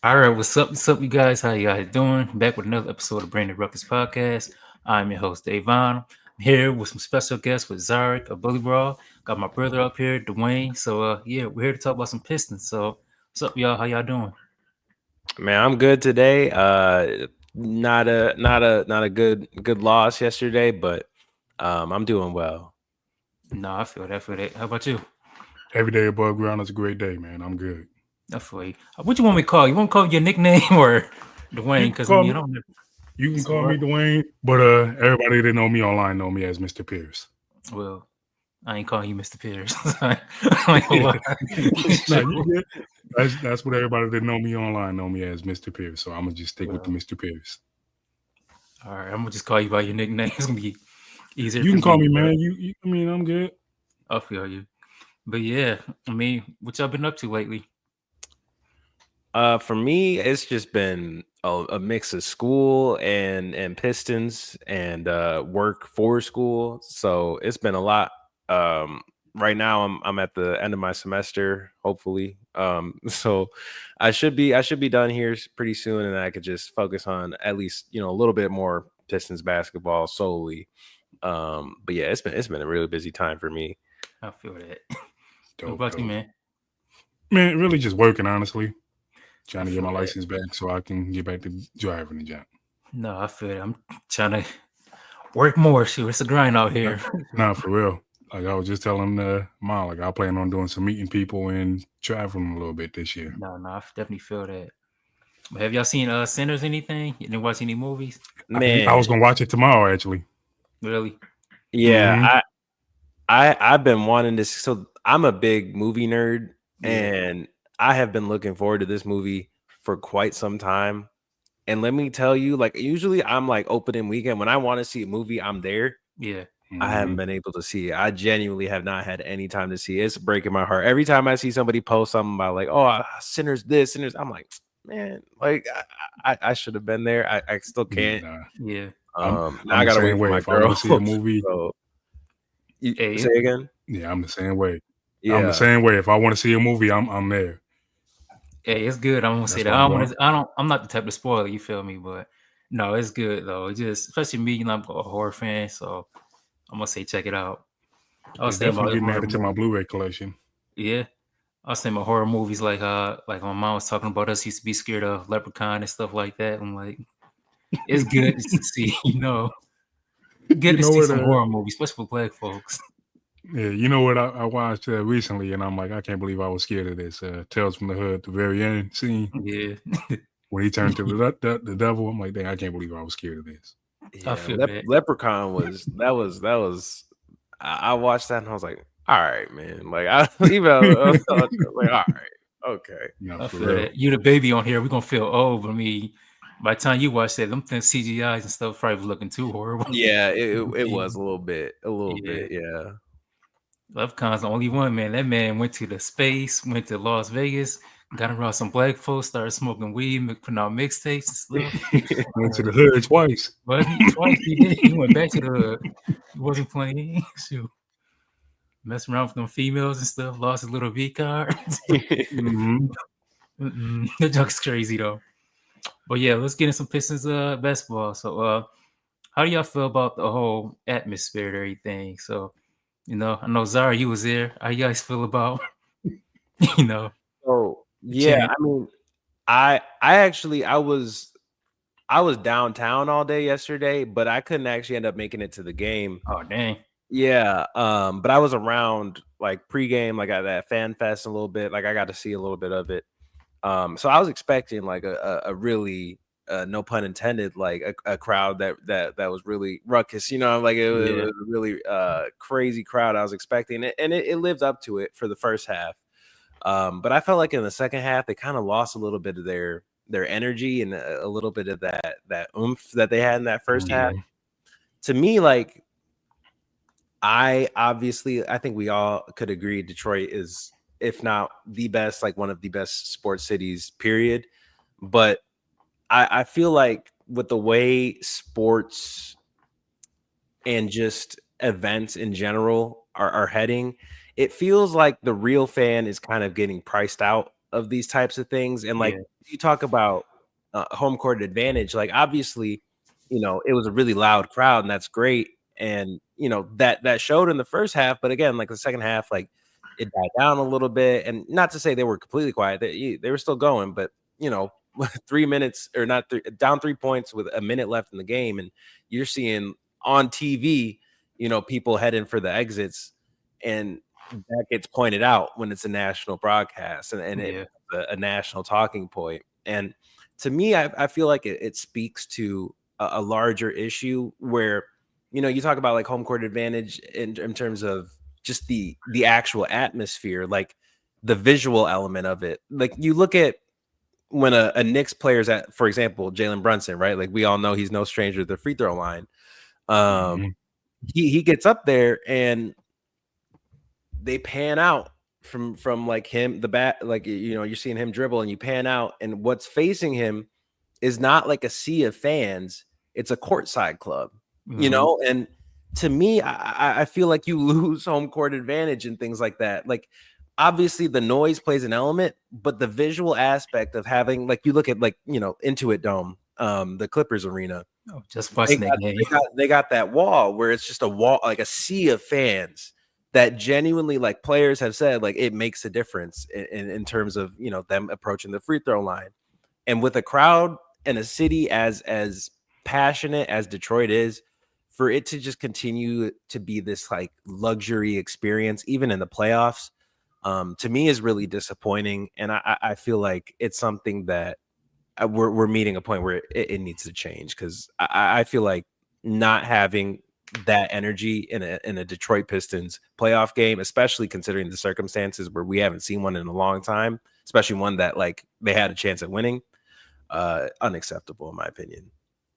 All right, what's up, you guys? How you guys doing? Back with another episode of Brandon Ruckus Podcast. I'm your host, De-Von. I'm here with some special guests with Zariq of BullyBull. Got my brother up here, Dwayne. So, yeah, we're here to talk about some Pistons. So, what's up, y'all? How y'all doing? Man, I'm good today. Not a good loss yesterday, but I'm doing well. No, I feel that. I feel that. How about you? Every day above ground is a great day, man. I'm good. I feel you. What you want me to call you? Want to call you your nickname or Dwayne? You can Because call I me. don't know. You can So, call me Dwayne, but everybody that know me online know me as Mr. Pierce. well, I ain't calling you Mr. Pierce. I ain't gonna lie. No, you good. That's what everybody that know me online know me as Mr. Pierce. So I'm gonna just stick with the Well, Mr. Pierce. all right, I'm gonna just call you by your nickname. It's gonna be easier You for can call me, me but man. I mean, I'm good. I feel you. But yeah, I mean, what y'all been up to lately? For me, it's just been a mix of school and Pistons and work for school. So it's been a lot. Um, right now, I'm at the end of my semester, hopefully. So I should be done here pretty soon, and I could just focus on at least a little bit more Pistons basketball solely. But yeah, it's been a really busy time for me. I feel that. What Dope, about you, dope. man? Man, really just working honestly. I Trying to get feel my that. license back so I can get back to driving the job. No, I feel that. I'm trying to work more. Shoot, it's a grind out Nah, here. nah, for real. Like I was just telling mom, like I plan on doing some meeting people and traveling a little bit this year. No, I definitely feel that. But have y'all seen Sinners? Anything? You didn't watch any movies? I was Man, gonna watch it tomorrow actually. Really? yeah, Hmm I've been wanting this. So I'm a big movie nerd, Yeah, and I have been looking forward to this movie for quite some time. And let me tell you, like usually I'm like opening weekend when I want to see a movie, I'm there. yeah. I haven't hmm been able to see it. I genuinely have not had any time to see it. It's breaking my heart every time I see somebody post something about like, oh, Sinners this, Sinners. I'm like, man, like I should have been there. I still Yeah, can't. nah. Yeah. I'm Now I'm I the gotta wait same for way. my If I want to girl. see a movie, So you Hey, say again? yeah, I'm the same way. I'm the Yeah. same way. If I want to see a movie, I'm there. hey, it's good. I'm gonna say That's that. why I I'm don't want going. to. I don't. I'm not the type to spoil it. You feel me? But no, it's good though. It just, especially me. I'm a horror fan, so I'm gonna say check it out. I was It's thinking definitely about getting horror added to my movies. Blu-ray collection. Yeah, I was thinking about horror movies like my mom was talking about us used to be scared of Leprechaun and stuff like that. I'm like, it's good to see, good You to know see what? some horror movies, especially for black folks. Yeah, you know what? I watched recently, and I'm like, I can't believe I was scared of this. Tales from the Hood, the very end scene Yeah, when he turned to the devil. I'm like, dang, I can't believe I was scared of this. I Yeah. feel that. Leprechaun was I watched that and I was like, all right, man. Like I even like, all right, okay. No, I for feel real. that. You the baby on here, we're gonna feel old. But I mean, by the time you watch that, them things CGIs and stuff probably was looking too horrible. Yeah, it Yeah, was a little yeah. bit, yeah. Leprechaun's the only one, man. That man went to the space, went to Las Vegas, got around some black folks, started smoking weed, putting out mixtapes and stuff. Went to the Like, hood twice. but he twice he did. He went back to the hood. He wasn't playing. Shoot, messing around with them females and stuff. Lost his little V card. Hmm That joke's crazy though. But yeah, let's get in some Pistons basketball. So how do y'all feel about the whole atmosphere and everything? So, I know Zara, you was there. How you guys feel about you know So the yeah, chant? I mean, I actually I was downtown all day yesterday, but I couldn't actually end up making it to the game. Oh dang. Yeah, but I was around like pregame, like at that fan fest a little bit. Like I got to see a little bit of it. So I was expecting like a really no pun intended, like a crowd that was really ruckus. Like it Yeah. was a really crazy crowd. I was expecting it, and it lived up to it for the first half. But I felt like in the second half they kind of lost a little bit of their energy and a little bit of that oomph that they had in that first half. hmm To me, like I think we all could agree Detroit is, if not the best, like one of the best sports cities, period. But I feel like with the way sports and just events in general are heading, it feels like the real fan is kind of getting priced out. of these types of things. And like Yeah. you talk about home court advantage, like obviously, it was a really loud crowd, and that's great. And that showed in the first half, but again, like the second half, like it died down a little bit. And not to say they were completely quiet; they were still going, but 3 minutes or not down 3 points with a minute left in the game, and you're seeing on TV, people heading for the exits, and that gets pointed out when it's a national broadcast, and it Yeah. a national talking point. And to me, I feel like it speaks to a larger issue where, you talk about like home court advantage in terms of just the actual atmosphere, like the visual element of it. Like you look at when a Knicks player's at, for example, Jalen Brunson, right? Like we all know he's no stranger to the free throw line. Um, Mhm. he gets up there and they pan out from like him, the bat, like you're seeing him dribble, and you pan out, and what's facing him is not like a sea of fans, it's a courtside club, Hmm. and to me, I feel like you lose home court advantage and things like that. Like obviously the noise plays an element, but the visual aspect of having, like, you look at like Intuit Dome, the Clippers arena, Oh, just they watching that got game. they got that wall where it's just a wall, like a sea of fans that genuinely, like players have said, like it makes a difference in terms of them approaching the free throw line. And with a crowd and a city as passionate as Detroit is, for it to just continue to be this like luxury experience, even in the playoffs, to me is really disappointing. And I feel like it's something that we're meeting a point where it needs to change, because I feel like not having that energy in a Detroit Pistons playoff game, especially considering the circumstances where we haven't seen one in a long time, especially one that like they had a chance at winning, unacceptable in my opinion.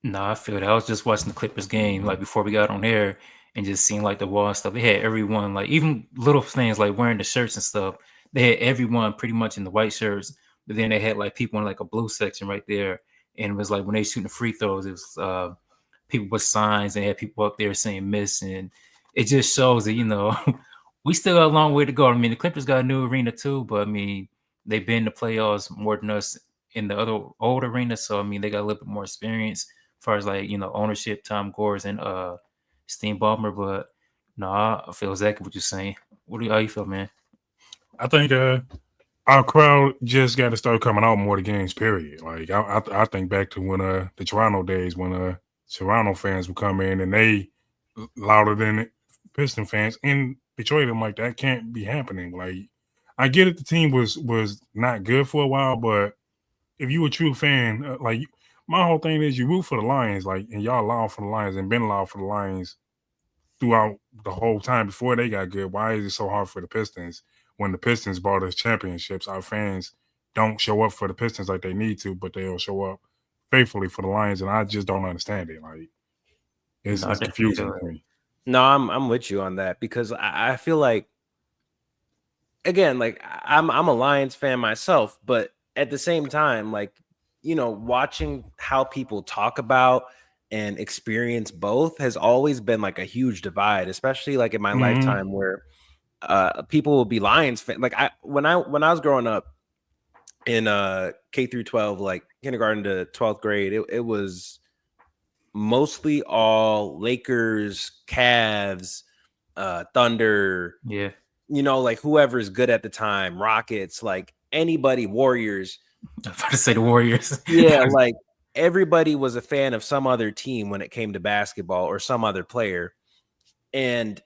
No, I feel that. I was just watching the Clippers game like before we got on air and just seeing like the wall and stuff. They had everyone like even little things like wearing the shirts and stuff. They had everyone pretty much in the white shirts, but then they had like people in like a blue section right there. And it was like when they shooting the free throws, it was people with signs and they had people up there saying miss, and it just shows that we still got a long way to go. I mean, the Clippers got a new arena too, but I mean they've been in the playoffs more than us in the other old arena, so I mean they got a little bit more experience as far as like ownership, Tom Gores and Steam Ballmer. But no, I feel exactly what you're saying. How you feel, man? I think our crowd just got to start coming out more to games. Period. Like I think back to when the Toronto days when Toronto fans would come in and they louder than Piston fans in Detroit. I'm like, that can't be happening. Like I get it, the team was not good for a while, but if you a true fan, like my whole thing is you root for the Lions, like, and y'all loud for the Lions and been loud for the Lions throughout the whole time before they got good. Why is it so hard for the Pistons when the Pistons brought us championships? Our fans don't show up for the Pistons like they need to, but they'll show up faithfully for the Lions, and I just don't understand it. Like No, I it's definitely confusing feel to that. me. No, I'm with you on that, because I feel like, again, like I'm a Lions fan myself, but at the same time, like, watching how people talk about and experience both has always been like a huge divide, especially like in my Mm-hmm. lifetime, where people will be Lions fan. Like when I was growing up in K through 12, like kindergarten to 12th grade, it was mostly all Lakers, Cavs, Thunder, Yeah, like whoever's good at the time, Rockets, like anybody, Warriors. I'm about to say the Warriors. Yeah, like everybody was a fan of some other team when it came to basketball, or some other player. And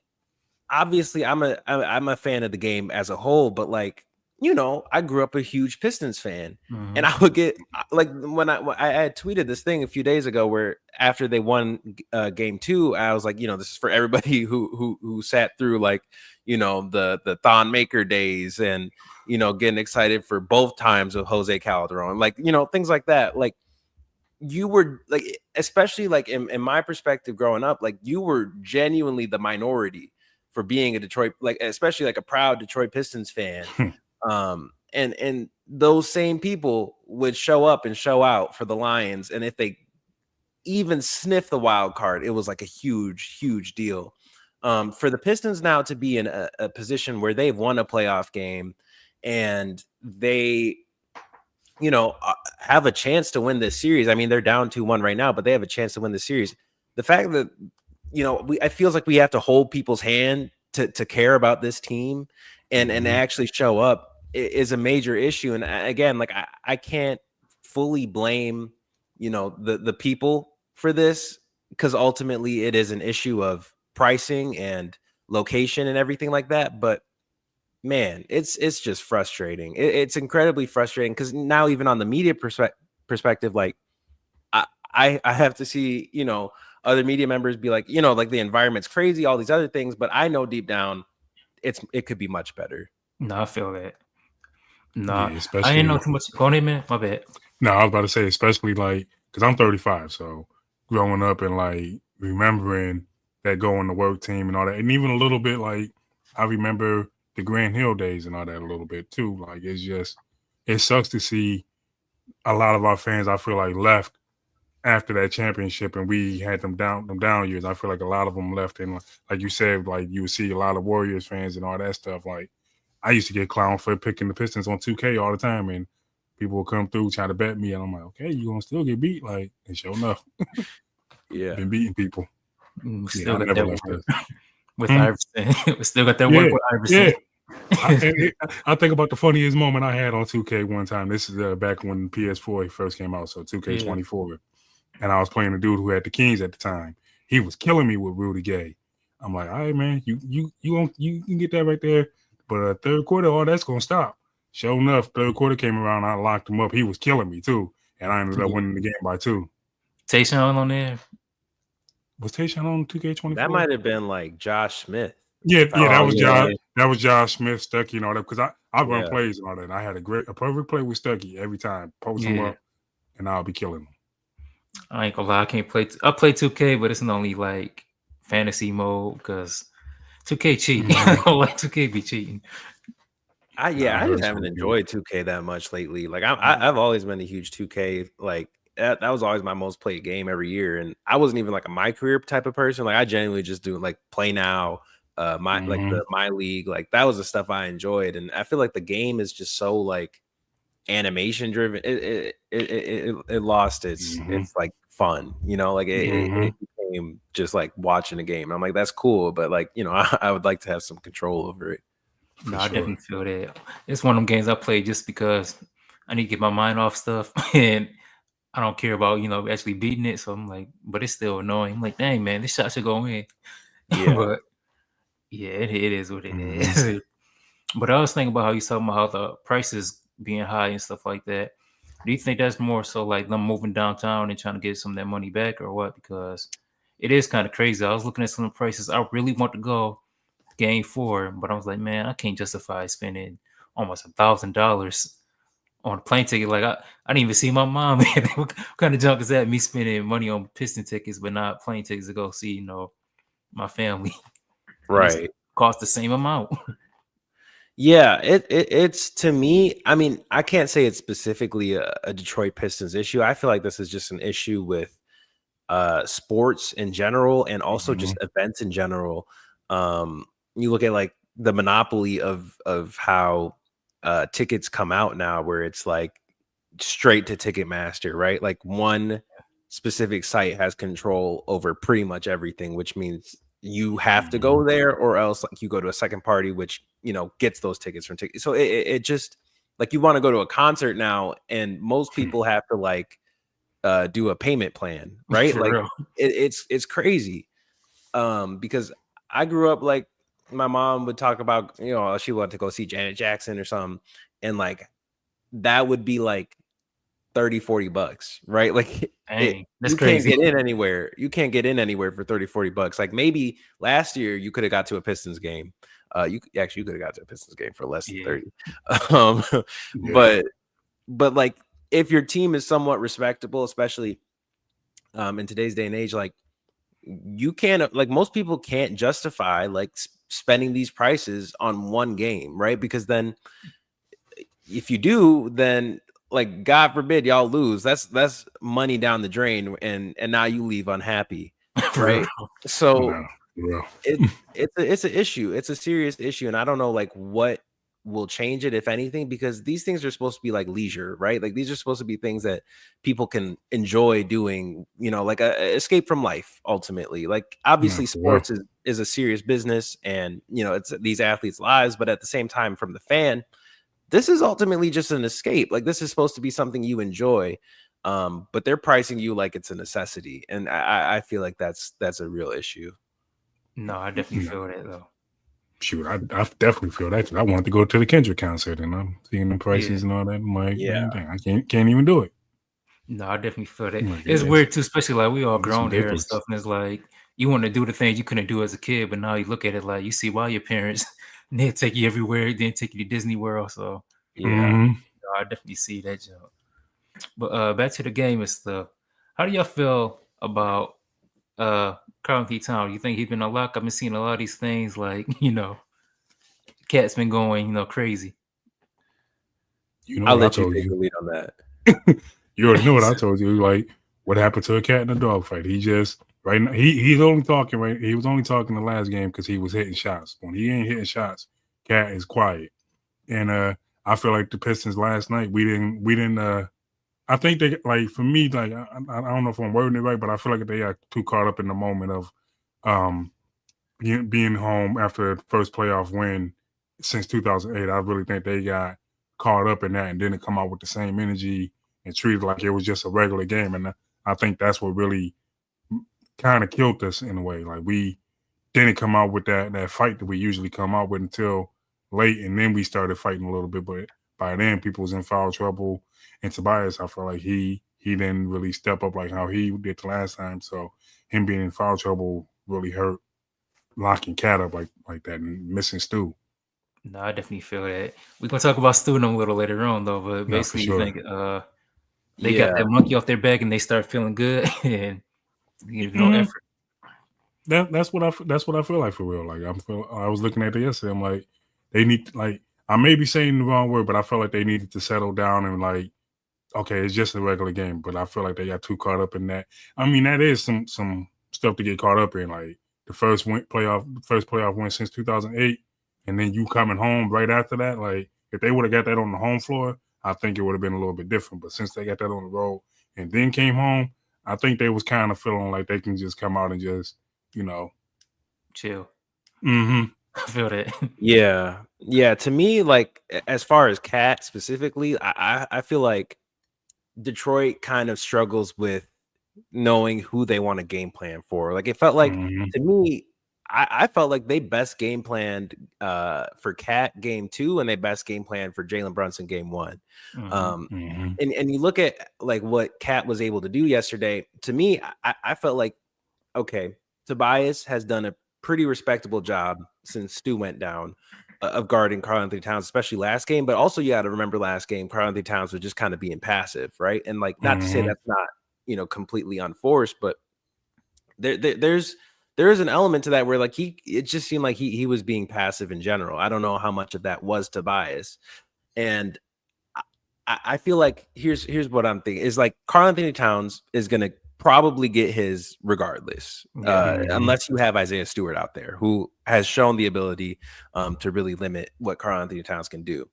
obviously I'm a fan of the game as a whole, but like, I grew up a huge Pistons fan. And Hmm. I would get like, when I had tweeted this thing a few days ago, where after they won game 2, I was like, this is for everybody who sat through like, the Thon Maker days, and getting excited for both times of Jose Calderon, like, things like that. Like, you were like, especially like in my perspective growing up, like you were genuinely the minority for being a Detroit, like especially like a proud Detroit Pistons fan. And those same people would show up and show out for the Lions, and if they even sniff the wild card, it was like a huge deal. For the Pistons now to be in a position where they've won a playoff game, and they have a chance to win this series. I mean, they're down 2-1 right now, but they have a chance to win the series. The fact that it feels like we have to hold people's hand to care about this team and actually show up is a major issue. And again, like I can't fully blame the people for this, because ultimately it is an issue of pricing and location and everything like that. But man, it's just frustrating. It's incredibly frustrating, because now even on the media perspective, like I have to see other media members be like, like the environment's crazy, all these other things, but I know deep down it could be much better. No, I feel that. No, Yeah, I didn't know especially. too much. Go ahead, man. My bad. No, I was about to say, especially like, because I'm 35, so growing up and like remembering that going to work team and all that, and even a little bit like I remember the Grand Hill days and all that a little bit too. Like it sucks to see a lot of our fans, I feel like, left after that championship, and we had them down years. I feel like a lot of them left, and like you said, like you would see a lot of Warriors fans and all that stuff. Like I used to get clowned for picking the Pistons on 2K all the time, and people will come through trying to bet me, and I'm like, okay, you gonna still get beat, like, and sure enough, Yeah, been beating people. We Yeah, still I got never that left work that. with Iverson. We still got that Yeah, work with Iverson. yeah. I think about the funniest moment I had on 2K one time. This is back when PS4 first came out, so 2K24, and I was playing a dude who had the Kings at the time. He was killing me with Rudy Gay. I'm like, all right, man, you can get that right there, but third quarter, all that's gonna stop. Sure enough, third quarter came around, I locked him up. He was killing me too, and I ended up winning the game by 2. Tayshaun on there. Was Tayshaun on that 2K24? might have been like Josh Smith. Yeah, If I yeah, that Oh was remember Josh. yeah, right. That was Josh Smith, Stucky, and all that. Because I run Yeah, plays and all that. And I had a perfect play with Stucky every time. Post him yeah. up, and I'll be killing him. I ain't gonna lie. I can't play. I play 2K, but it's only like fantasy mode because 2K cheating. I Mm-hmm. don't like 2K be cheating. Nah, I I just heard haven't something good. enjoyed 2K that much lately. Like I've always been a huge 2K. Like that was always my most played game every year, and I wasn't even like a my career type of person. Like I genuinely just do like play now, Mm-hmm. my league. Like that was the stuff I enjoyed, and I feel like the game is just so like animation driven. It lost Mm-hmm. its like fun. Like Mm-hmm. it became just like watching a game. I'm like, that's cool, but like I would like to have some control over it. No, For I sure. definitely feel that. It's one of them games I play just because I need to get my mind off stuff, and I don't care about actually beating it. So I'm like, but it's still annoying. I'm like, dang man, this shot should go in. Yeah. But yeah, it is what it Mm-hmm. is. But I was thinking about how you talking about how the prices being high and stuff like that. Do you think that's more so like them moving downtown and trying to get some of that money back, or what? Because it is kind of crazy. I was looking at some of the prices. I really want to go game 4, but I was like, man, I can't justify spending almost $1,000 on a plane ticket. Like I didn't even see my mom. Man. What kind of junk is that? Me spending money on Piston tickets, but not plane tickets to go see my family, and it's Right. cost the same amount. Yeah, it's to me. I mean, I can't say it's specifically a Detroit Pistons issue. I feel like this is just an issue with sports in general, and also Mm-hmm. just events in general. You look at like the monopoly of how tickets come out now, where it's like straight to Ticketmaster, right? Like one specific site has control over pretty much everything, which means you have to Mm-hmm. go there, or else like you go to a second party, which gets those tickets from tickets. So it just like you want to go to a concert now, and most people have to like do a payment plan, right? For Like real. it's crazy. Because I grew up like my mom would talk about, she wanted to go see Janet Jackson or something, and like that would be like 30-40 bucks, right? Like Dang, that's you can't crazy. get in anywhere. You can't get in anywhere for 30-40 bucks. Like maybe last year you could have got to a Pistons game. You could have got to a Pistons game for less than Yeah. 30. Um, Yeah. but like if your team is somewhat respectable, especially in today's day and age, like you can't, like most people can't justify like spending these prices on one game, right? Because then if you do, then like God forbid y'all lose. That's money down the drain, and now you leave unhappy, For real. right? So No. Well. it's an issue. It's a serious issue, and I don't know like what will change it, if anything, because these things are supposed to be like leisure, right? Like these are supposed to be things that people can enjoy doing, like a escape from life ultimately. Like No, obviously for real. sports is a serious business, and it's these athletes' lives, but at the same time, from the fan, this is ultimately just an escape. Like this is supposed to be something you enjoy. But they're pricing you like it's a necessity. And I feel like that's a real issue. No, I definitely No. feel that though. Shoot, I definitely feel that. I wanted to go to the Kendrick concert, and I'm seeing the Yeah. prices and all that. I'm like, Yeah. man, dang, I can't even do it. No, I definitely feel that. Like, It's weird too, especially like we all it's grown here and ridiculous. stuff, and it's like you want to do the things you couldn't do as a kid, but now you look at it like you see why your parents they take you everywhere, then take you to Disney World. So Yeah. Mhm. no, I definitely see that jump. But back to the game and stuff. How do y'all feel about Carl Anthony Towns? You think he's been unlocked? I've been seeing a lot of these things like, Cat's been going, crazy. You know I'll what I let you told take the you. lead on that. You already know what I told you. Like, what happened to a cat in a dog fight? He just right now he's only talking right. He was only talking the last game because he was hitting shots. When he ain't hitting shots, cat is quiet. And I feel like the Pistons last night we didn't. I think they like for me like I don't know if I'm wording it right, but I feel like they got too caught up in the moment of um being home after the first playoff win since 2008. I really think they got caught up in that and didn't come out with the same energy and treated like it was just a regular game. And I think that's what really kind of killed us in a way. Like we didn't come out with that fight that we usually come out with until late, and then we started fighting a little bit. But by then, people was in foul trouble. And Tobias, I felt like he didn't really step up like how he did the last time. So him being in foul trouble really hurt locking Cat up like that and missing Stu. No, I definitely feel that. We're gonna talk about Stu a little later on though, but No, for basically you sure. think they got Yeah. that monkey off their back and they start feeling good and no Mhm. effort. That's what I feel like for real. Like I was looking at it yesterday. I'm like, they need like I may be saying the wrong word, but I felt like they needed to settle down and like, okay, it's just a regular game. But I feel like they got too caught up in that. I mean, that is some stuff to get caught up in. Like the first playoff win since 2008, and then you coming home right after that. Like if they would have got that on the home floor, I think it would have been a little bit different. But since they got that on the road and then came home, I think they was kind of feeling like they can just come out and just, you know, Chill. mm-hmm. I feel that. Yeah. Yeah. To me, like as far as Cat specifically, I feel like Detroit kind of struggles with knowing who they want to game plan for. Like it felt like Mm-hmm. to me, I felt like they best game planned for Cat game 2 and they best game planned for Jalen Brunson game 1. Mhm. Um, Mm-hmm. and you look at like what Cat was able to do yesterday. To me, I felt like okay, Tobias has done a pretty respectable job since Stu went down of guarding Karl Anthony Towns, especially last game. But also, you got to remember last game, Karl Anthony Towns was just kind of being passive, right? And like, not to say Mm-hmm. that's not completely unforced, but there is an element to that where like it just seemed like he was being passive in general. I don't know how much of that was Tobias, and I feel like here's what I'm thinking is like Karl Anthony Towns is gonna probably get his regardless, Yeah. Mm-hmm. unless you have Isaiah Stewart out there who has shown the ability to really limit what Karl Anthony Towns can do.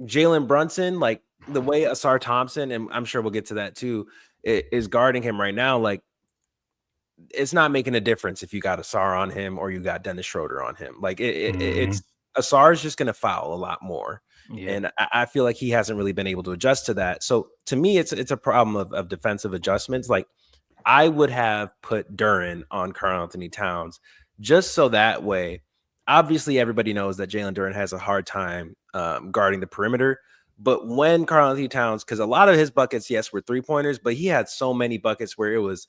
Jalen Brunson, like the way Asar Thompson, and I'm sure we'll get to that too, is guarding him right now. Like it's not making a difference if you got Asar on him or you got Dennis Schroeder on him. Like Mm-hmm. it's Asar is just going to foul a lot more. Yeah. And I feel like he hasn't really been able to adjust to that. So to me, it's a problem of defensive adjustments. Like I would have put Duren on Karl Anthony Towns just so that way. Obviously, everybody knows that Jalen Duren has a hard time guarding the perimeter. But when Karl Anthony Towns, because a lot of his buckets, yes, were 3-pointers, but he had so many buckets where it was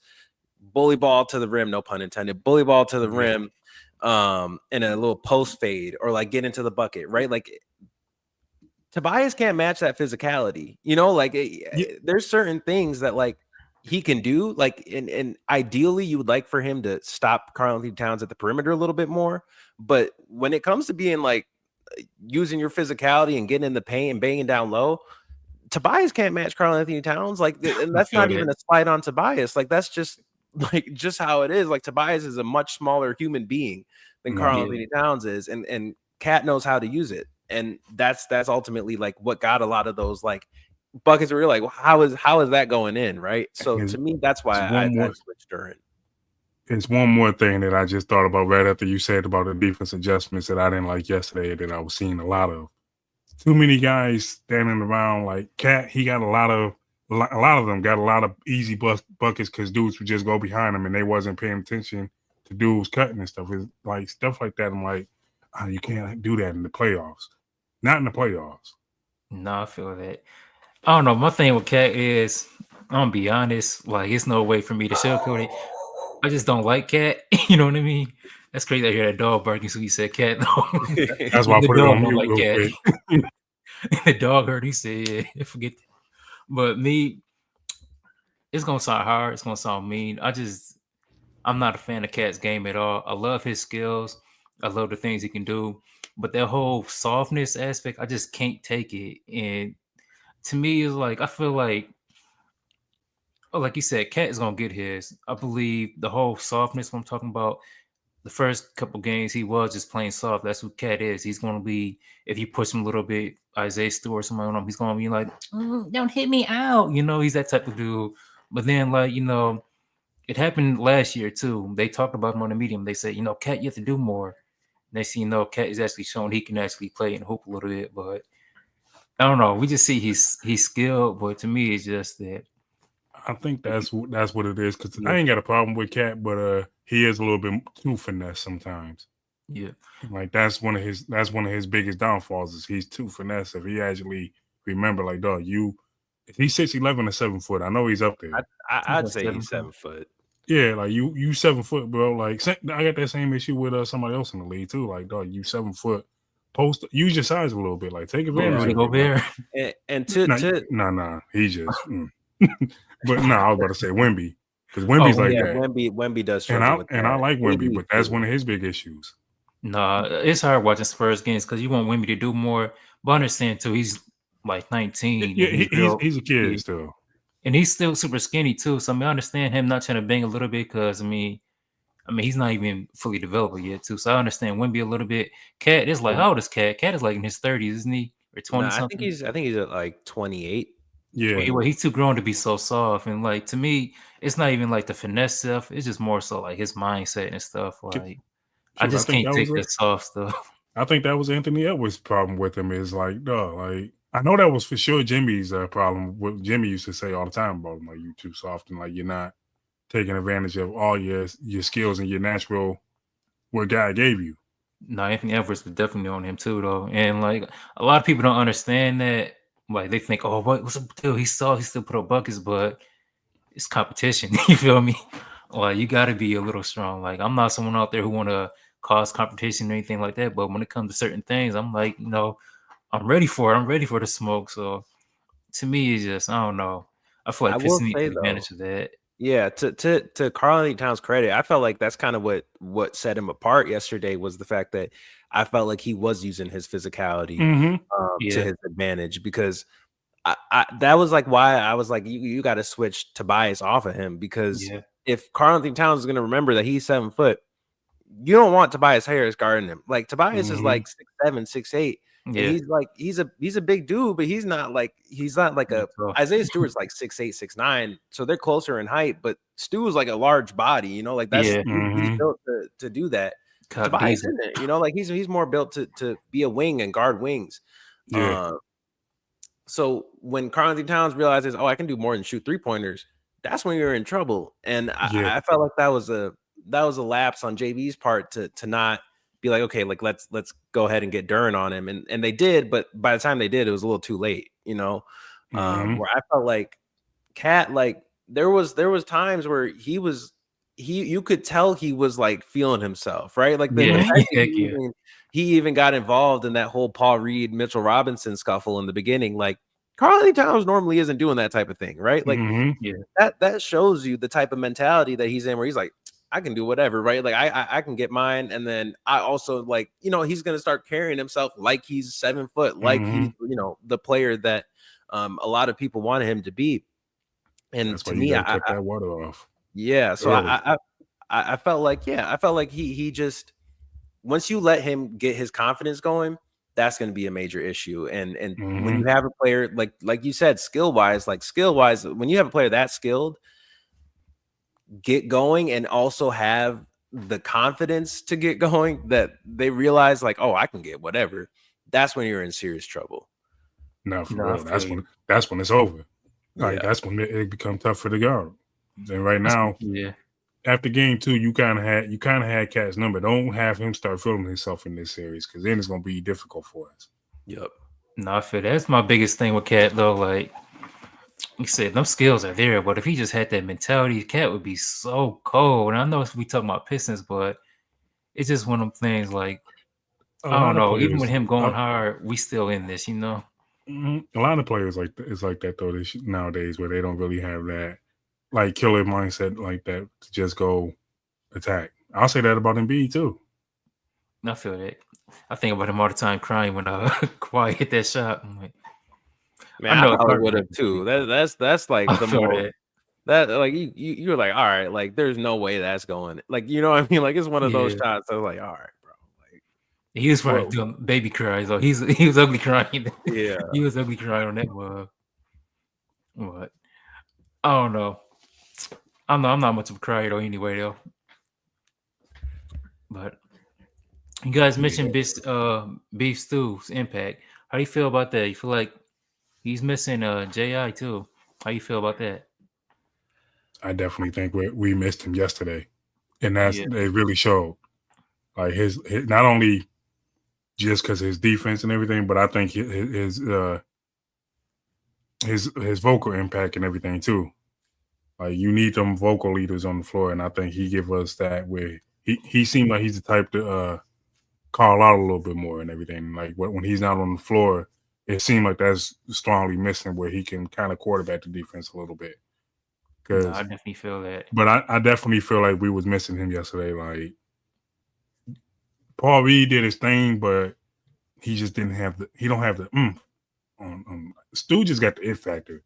bully ball to the rim, no pun intended, bully ball to the Yeah. rim, and a little post fade or like get into the bucket, right? Like Tobias can't match that physicality, like Yeah. there's certain things that like he can do, like, and ideally you would like for him to stop Karl Anthony Towns at the perimeter a little bit more. But when it comes to being like using your physicality and getting in the paint and banging down low, Tobias can't match Karl Anthony Towns. Like, and I that's feel not that. even a slight on Tobias. Like, that's just like just how it is. Like, Tobias is a much smaller human being than No. Karl Yeah. Anthony Towns is, and Cat knows how to use it, and that's ultimately like what got a lot of those like buckets where you're like, well, how is that going in, right? So It's, to me, that's it's why one I more. switched Duran. It's one more thing that I just thought about right after you said about the defense adjustments that I didn't like yesterday that I was seeing a lot of. Too many guys standing around like Cat. He got a lot of them got a lot of easy buckets because dudes would just go behind him and they wasn't paying attention to dudes cutting and stuff. It's like stuff like that. I'm like, oh, you can't do that in the playoffs. Not in the playoffs. No, I feel that. I don't know. My thing with Cat is, I'm gonna be honest. Like, it's no way for me to sugarcoat it. I just don't like Cat. You know what I mean? That's crazy. I hear that dog barking. So he said Cat. Though. That's why I The put it dog on don't mute like real Cat. quick. The dog heard. He said, "Yeah, forget." That. But me, it's gonna sound hard. It's gonna sound mean. I'm not a fan of Cat's game at all. I love his skills. I love the things he can do. But that whole softness aspect, I just can't take it. And to me, it's like I feel like, oh, like you said, Cat is gonna get his. I believe the whole softness. What I'm talking about. The first couple games, he was just playing soft. That's who Cat is. He's gonna be, if you push him a little bit, Isaiah Stewart, somebody on him, he's gonna be like, "Don't hit me out." He's that type of dude. But then, like, it happened last year too. They talked about him on the medium. They said, Cat, you have to do more. Next thing you know, Cat is actually showing he can actually play and hoop a little bit. But I don't know. We just see he's skilled, but to me, it's just that. I think that's what it is because Yeah, I ain't got a problem with Cat, but he is a little bit too finesse sometimes. yeah. Like that's one of his biggest downfalls is he's too finesse. If he actually remember, like, dog, if he's 6'11" or 7 foot, I know he's up there. He's I'd like say he's 7 foot. 7 foot. Yeah, like you 7 foot, bro. Like I got that same issue with somebody else in the league too. Like, dog, you 7 foot. Use your size a little bit. Like, take Oh, advantage Yeah, Rudy of it. Like, Gobert. and nah, he just. But no, I was about to say Wemby because Wemby's Oh, like yeah, that, Wemby does and struggle with I that. like Wemby, AD but that's too. one of his big issues. no, it's hard watching Spurs games because you want Wemby to do more. But I understand too, he's like 19 Yeah, and he's real. he's a Yeah. kid still. And he's still super skinny too. So I mean, I understand him not trying to bang a little bit because he's not even fully developed yet too. So I understand Wemby a little bit. Cat is like, how old is Cat? Cat is like in his 30s, isn't he? Or No, 20 something. I think he's at like 28. Yeah, Well, he's too grown to be so soft. And like to me, it's not even like the finesse stuff. It's just more so like his mindset and stuff. Like I shoot, just can't take that soft stuff. I think that was Anthony Edwards' problem with him. Is like, dog, like I know that was for sure Jimmy's problem. What Jimmy used to say all the time about him, like you too soft and like you're not taking advantage of all your skills and your natural what God gave you. No, Anthony Edwards was definitely on him too, though. And like a lot of people don't understand that. Like they think, oh, what's up, dude? He still put up buckets, but it's competition. You feel me? Like you got to be a little strong. Like I'm not someone out there who want to cause competition or anything like that. But when it comes to certain things, I'm like, I'm ready for it. I'm ready for the smoke. So to me, it's just I don't know. I feel I like will Pistons need to say take though, advantage of that. yeah, to Karl Towns' credit, I felt like that's kind of what set him apart yesterday was the fact that I felt like he was using his physicality Mm-hmm. to Yeah, his advantage because that was like why I was like you got to switch Tobias off of him because yeah, if Karl Towns is going to remember that he's 7 foot, you don't want Tobias Harris guarding him. Like Tobias is Mm-hmm. like 6'7", 6'8", and yeah. he's a big dude, but he's not like Yeah, a so, Isaiah Stewart's like 6'8", 6'9", so they're closer in height. But Stu is like a large body, like that's yeah. he's Mm-hmm. built to do that. Cop Tobias Diesel. isn't, like he's more built to be a wing and guard wings. Yeah. Uh, so when Karl Towns realizes, oh, I can do more than shoot 3-pointers, that's when you're in trouble. And Yeah. I felt like that was a lapse on JB's part to not be like, okay, like let's go ahead and get Duran on him. And they did, but by the time they did, it was a little too late, Mm-hmm. where I felt like Cat, like there was times where you could tell he was like feeling himself, right? Like the Yeah, Mm-hmm. fact that heck yeah. he even got involved in that whole Paul Reed, Mitchell Robinson scuffle in the beginning. Like Karl Towns normally isn't doing that type of thing, right? Like Mm-hmm. Yeah, that shows you the type of mentality that he's in, where he's like, I can do whatever, right? Like I can get mine, and then I also like he's gonna start carrying himself like he's 7 foot, like Mm-hmm. he's the player that a lot of people wanted him to be. And That's why to you me, got to cut that water off yeah, so early. I felt like I felt like he just once you let him get his confidence going, that's going to be a major issue. And when you Mm-hmm. have a player like you said, skill wise, when you have a player that skilled, get going and also have the confidence to get going that they realize like, oh, I can get whatever. That's when you're in serious trouble. No, for No, I real. feel That's when you. it's over. Like Yeah. that's when it becomes tough for the guard. And right now, Yeah. after game 2, you kind of had Cat's number. Don't have him start feeling himself in this series because then it's gonna be difficult for us. Yep. No, I feel that's my biggest thing with Cat though. Like you said, them skills are there, but if he just had that mentality, Cat would be so cold. And I know we talking about Pistons, but it's just one of them things. Like A I don't lot of know. Even with players, him going hard, we still in this. You know. a lot of players it's like that though. Nowadays, where they don't really have that like killer mindset like that to just go attack. I'll say that about Embiid too. I feel that. I think about him all the time, crying when Kawhi hit that shot. I'm like, I Man, I know probably part of would have it. too. That's like I the feel most that. that like you're like, all right, like there's no way that's going. Like, you know what I mean? Like it's one of those Yeah. shots. I was like, all right, bro. Like, He was probably whoa. doing baby cries. So he was ugly crying. Yeah. He was ugly crying on that one. What? I don't know. I'm not much of a crier though anyway though. But you guys Yeah, mentioned Beef Stew's impact. How do you feel about that? You feel like he's missing JI too. How you feel about that? I definitely think we missed him yesterday, and that's Yeah. it really showed. Like his not only just because his defense and everything, but I think his vocal impact and everything too. Like you need them vocal leaders on the floor, and I think he give us that. Where he seemed like he's the type to call out a little bit more and everything. Like when he's not on the floor, it seemed like that's strongly missing where he can kind of quarterback the defense a little bit. No, I Because, definitely feel that. but I definitely feel like we was missing him yesterday. Like Paul Reed did his thing, but he just didn't have he don't have the Stu just got the it factor,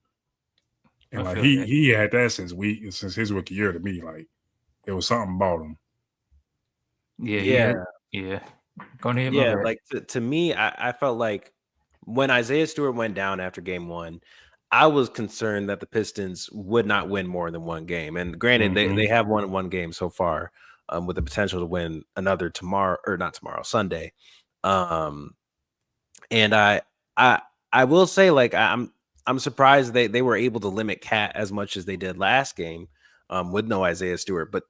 I and like feel that. he had that since his rookie year to me. Like there was something about him. Yeah, Yeah. yeah. Go ahead, my Yeah. bad. Like to me, I felt like when Isaiah Stewart went down after game 1, I was concerned that the Pistons would not win more than one game. And granted, they Mm-hmm. have won one game so far, with the potential to win another tomorrow, or not tomorrow, Sunday. Um, and I I will say, like, I'm surprised they were able to limit Cat as much as they did last game, with no Isaiah Stewart. But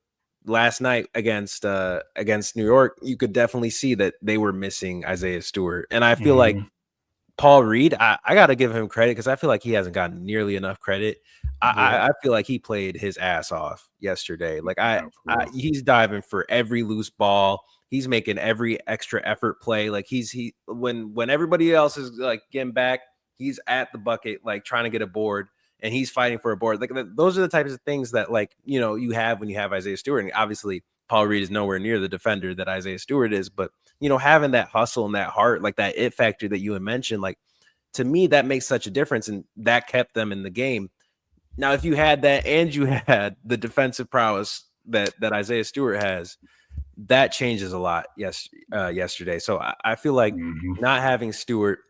last night against New York, you could definitely see that they were missing Isaiah Stewart. And I feel like Mm-hmm. Paul Reed, I got to give him credit because I feel like he hasn't gotten nearly enough credit. Yeah. I feel like he played his ass off yesterday. Like No, for real. he's diving for every loose ball. He's making every extra effort play. Like when everybody else is like getting back, he's at the bucket like trying to get a board, and he's fighting for a board. Like those are the types of things that, like, you know, you have when you have Isaiah Stewart. And obviously Paul Reed is nowhere near the defender that Isaiah Stewart is, but you know, having that hustle and that heart, like that it factor that you had mentioned, like to me, that makes such a difference, and that kept them in the game. Now, if you had that and you had the defensive prowess that Isaiah Stewart has, that changes a lot. Yesterday. So I feel like Mm-hmm. not having Stewart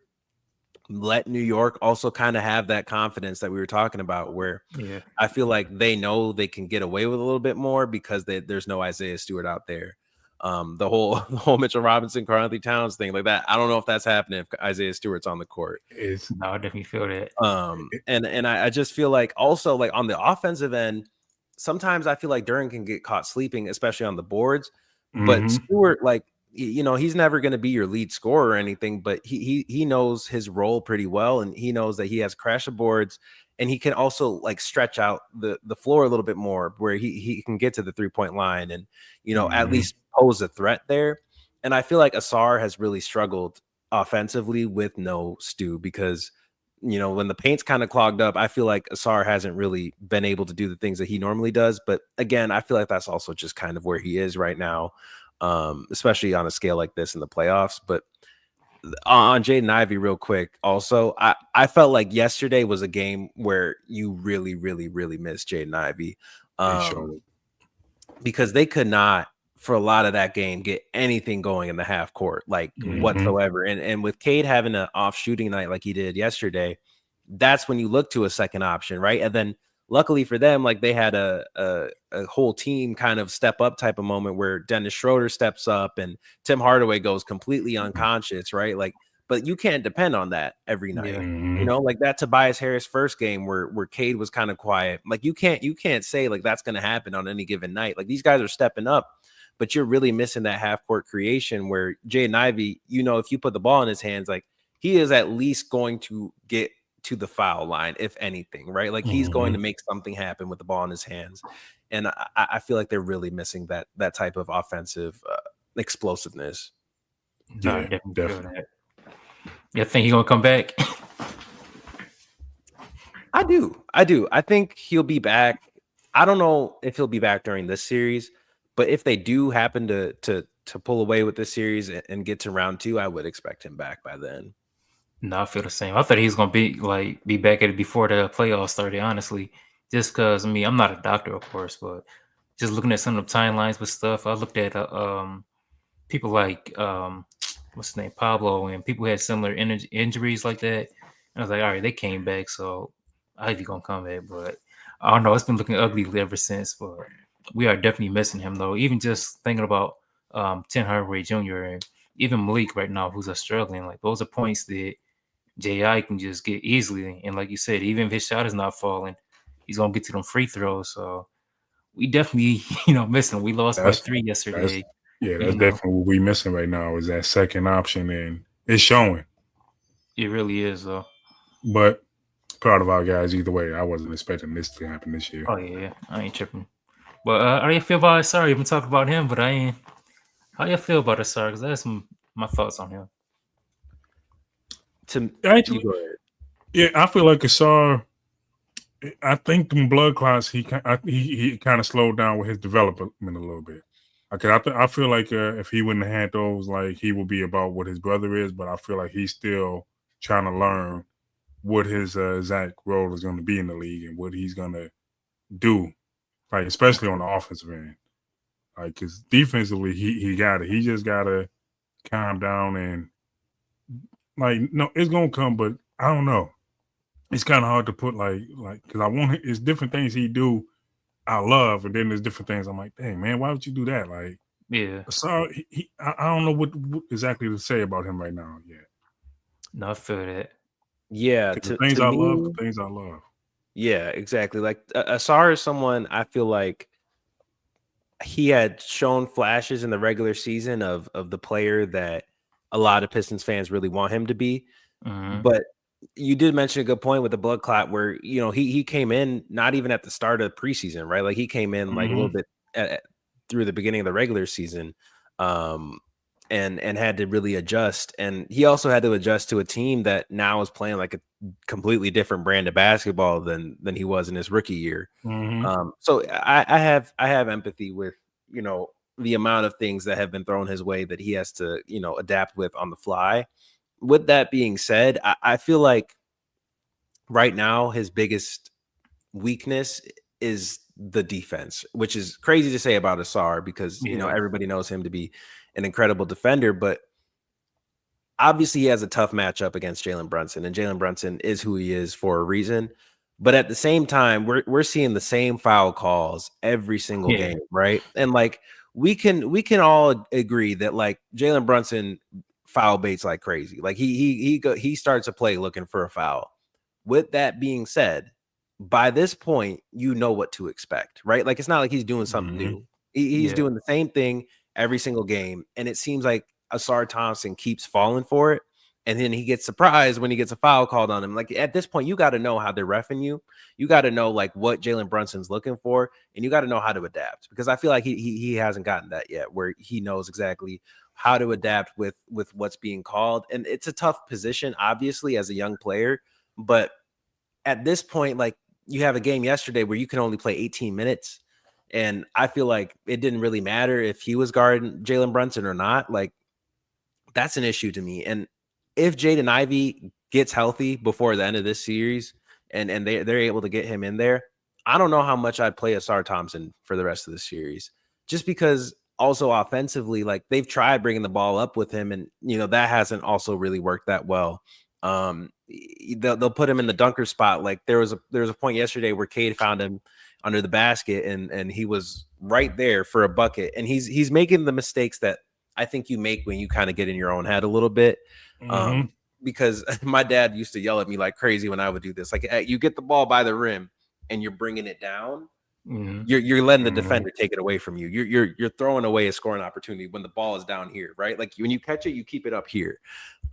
let New York also kind of have that confidence that we were talking about, where Yeah. I feel like they know they can get away with a little bit more because there's no Isaiah Stewart out there. The whole Mitchell Robinson, Karl Anthony Towns thing like that. I don't know if that's happening if Isaiah Stewart's on the court. It's No, I definitely feel that. And I just feel like also, like, on the offensive end, sometimes I feel like Duran can get caught sleeping, especially on the boards. But mm-hmm. Stewart, like, you know, he's never going to be your lead scorer or anything, but he knows his role pretty well, and he knows that he has crash the boards, and he can also like stretch out the floor a little bit more, where he can get to the 3-point line and, you know, at Mm-hmm. least pose a threat there. And I feel like Asar has really struggled offensively with no Stu, because, you know, when the paint's kind of clogged up, I feel like Asar hasn't really been able to do the things that he normally does. But again, I feel like that's also just kind of where he is right now, especially on a scale like this in the playoffs. But on Jaden Ivey, real quick, also, I felt like yesterday was a game where you really, really, really missed Jaden Ivey, It showed. because they could not for a lot of that game, get anything going in the half court, like Mm-hmm. whatsoever. And with Cade having an off shooting night like he did yesterday, that's when you look to a second option, right? And then luckily for them, like they had a whole team kind of step up type of moment where Dennis Schroeder steps up and Tim Hardaway goes completely unconscious, right? Like, but you can't depend on that every night. Yeah. Mm-hmm. You know, like that Tobias Harris first game where Cade was kind of quiet. Like you can't say like that's gonna happen on any given night. Like these guys are stepping up, but you're really missing that half court creation where Jaden Ivey, you know, if you put the ball in his hands, like he is at least going to get to the foul line, if anything, right? Like he's going Mm-hmm. to make something happen with the ball in his hands. And I feel like they're really missing that type of offensive explosiveness. No, I Yeah, definitely feel definitely. that. You think he gonna come back? I do. I think he'll be back. I don't know if he'll be back during this series, but if they do happen to pull away with this series and get to round 2, I would expect him back by then. No, I feel the same. I thought he was gonna be back at it before the playoffs started. Honestly, just because I mean I'm not a doctor, of course, but just looking at some of the timelines with stuff, I looked at people like what's his name, Pablo, and people who had similar injuries like that. And I was like, all right, they came back, so I think he's gonna come back. But I don't know, it's been looking ugly ever since. But we are definitely missing him though. Even just thinking about Tim Hardaway Jr. and even Malik right now, who's Australian, like those are points that JI can just get easily. And like you said, even if his shot is not falling, he's gonna get to them free throws. So we definitely, missing. We lost by That's 3 that's yesterday. that's definitely what we missing right now is that second option, and it's showing. It really is though. But proud of our guys either way. I wasn't expecting this to happen this year. Oh yeah, I ain't tripping. But how do you feel about Asari? I've been talking about him, but I ain't. How you feel about Asari? Because that's my thoughts on him. To Actually, you go ahead. yeah, I feel like Asar. I think the blood clots he kind of slowed down with his development a little bit. Okay, I feel like if he wouldn't have had those, like he would be about what his brother is. But I feel like he's still trying to learn what his exact role is going to be in the league and what he's going to do, like especially on the offensive end. Like, because defensively he got it. He just got to calm down and like no, it's gonna come, but I don't know. It's kind of hard to put like because I want it's different things he do I love, and then there's different things I'm like, dang man, why would you do that? Like, Yeah, sorry, I don't know what exactly to say about him right now yet. no, I feel that. Yeah, Because the to things I love, the me, things I love. yeah, exactly. Like Asar is someone I feel like he had shown flashes in the regular season of the player that a lot of Pistons fans really want him to be. Hmm. But you did mention a good point with the blood clot where, you know, he came in not even at the start of preseason, right? Like he came in like a little Mm-hmm. bit through the beginning of the regular season. Um, and had to really adjust. And he also had to adjust to a team that now is playing like a completely different brand of basketball than he was in his rookie year. Mm-hmm. So I have empathy with, you know, the amount of things that have been thrown his way that he has to, you know, adapt with on the fly. With that being said, I feel like right now his biggest weakness is the defense, which is crazy to say about Asar because, you know, Yeah, everybody knows him to be an incredible defender, but obviously he has a tough matchup against Jalen Brunson, and Jalen Brunson is who he is for a reason. But at the same time, we're seeing the same foul calls every single yeah, game, right? And like we can all agree that like Jalen Brunson foul baits like crazy. Like he starts a play looking for a foul. With that being said, by this point, you know what to expect, right? Like it's not like he's doing something Mm-hmm. new. He's yeah. doing the same thing every single game, and it seems like Asar Thompson keeps falling for it, and then he gets surprised when he gets a foul called on him. Like at this point, you got to know how they're reffing you. You got to know like what Jalen Brunson's looking for, and you got to know how to adapt because I feel like he hasn't gotten that yet, where he knows exactly how to adapt with what's being called. And it's a tough position, obviously, as a young player, but at this point, like you have a game yesterday where you can only play 18 minutes. And I feel like it didn't really matter if he was guarding Jalen Brunson or not. Like that's an issue to me. And if Jaden Ivey gets healthy before the end of this series and they're able to get him in there, I don't know how much I'd play Asar Thompson for the rest of the series. Just because also offensively, like they've tried bringing the ball up with him, and that hasn't also really worked that well. They'll put him in the dunker spot. Like there was a point yesterday where Cade found him under the basket, and he was right there for a bucket, and he's making the mistakes that I think you make when you kind of get in your own head a little bit. Because my dad used to yell at me like crazy when I would do this. Like you get the ball by the rim and you're bringing it down, you're letting the defender take it away from you. You're throwing away a scoring opportunity when the ball is down here, right? Like when you catch it, you keep it up here.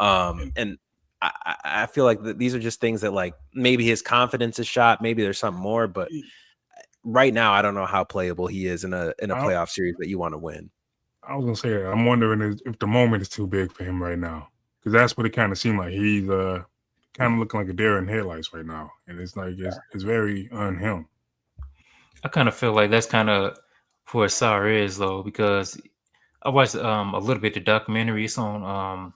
And I feel like these are just things that like maybe his confidence is shot, maybe there's something more, but right now I don't know how playable he is in a playoff series that you want to win. I was gonna say that. I'm wondering if the moment is too big for him right now, because that's what it kind of seemed like. He's kind of looking like a deer in headlights right now, and it's like it's very on him. I kind of feel like that's kind of where Sar is though, because I watched a little bit of the documentary. It's on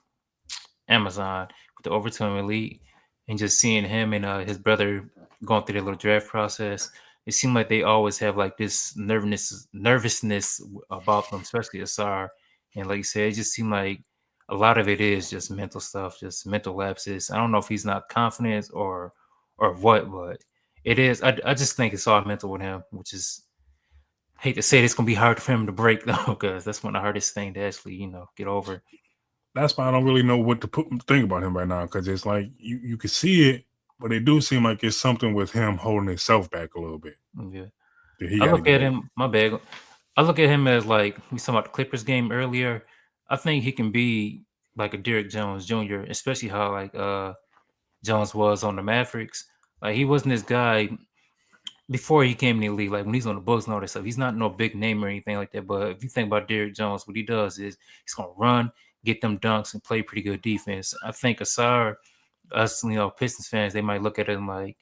Amazon with the Overtime Elite, and just seeing him and his brother going through their little draft process. It seemed like they always have like this nervousness about them, especially Asar. And like you said, it just seemed like a lot of it is just mental stuff, just mental lapses. I don't know if he's not confident or what, but it is. I just think it's all mental with him, which is hate to say it, it's gonna be hard for him to break though, because that's one of the hardest thing to actually get over. That's why I don't really know what to think about him right now, because it's like you can see it, but it do seem like it's something with him holding himself back a little bit. Yeah, That he I got to look get at over. him. My bad. I look at him as like we saw about the Clippers game earlier. I think he can be like a Derrick Jones Jr., especially how like Jones was on the Mavericks. Like he wasn't this guy before he came in the league. Like when he's on the Bucks and all that stuff, he's not no big name or anything like that. But if you think about Derrick Jones, what he does is he's gonna run, get them dunks, and play pretty good defense. I think Asar, us, Pistons fans, they might look at him like,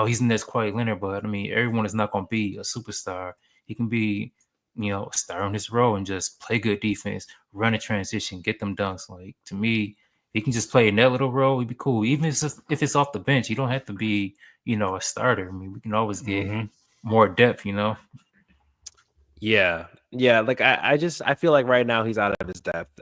he's in this quiet Leonard, but I mean, everyone is not going to be a superstar. He can be, a star in his role and just play good defense, run a transition, get them dunks. Like to me, he can just play in that little role. He'd be cool, even if it's off the bench. You don't have to be, a starter. I mean, we can always get more depth. Yeah. Like I feel like right now he's out of his depth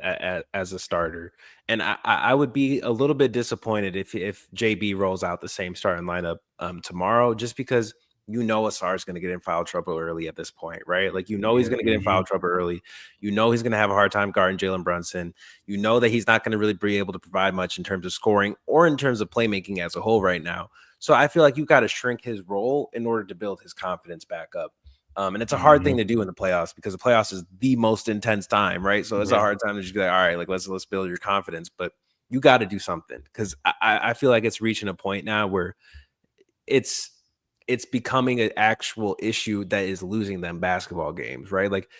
as a starter, and I would be a little bit disappointed if JB rolls out the same starting lineup tomorrow, just because Asar is going to get in foul trouble early at this point, right? Like he's going to get in foul trouble early. He's going to have a hard time guarding Jalen Brunson. That he's not going to really be able to provide much in terms of scoring or in terms of playmaking as a whole right now. So I feel like you've got to shrink his role in order to build his confidence back up. And it's a hard thing to do in the playoffs, because the playoffs is the most intense time, right? So it's a hard time to just be like, all right, like let's build your confidence, but you got to do something, because I feel like it's reaching a point now where it's becoming an actual issue that is losing them basketball games, right? Like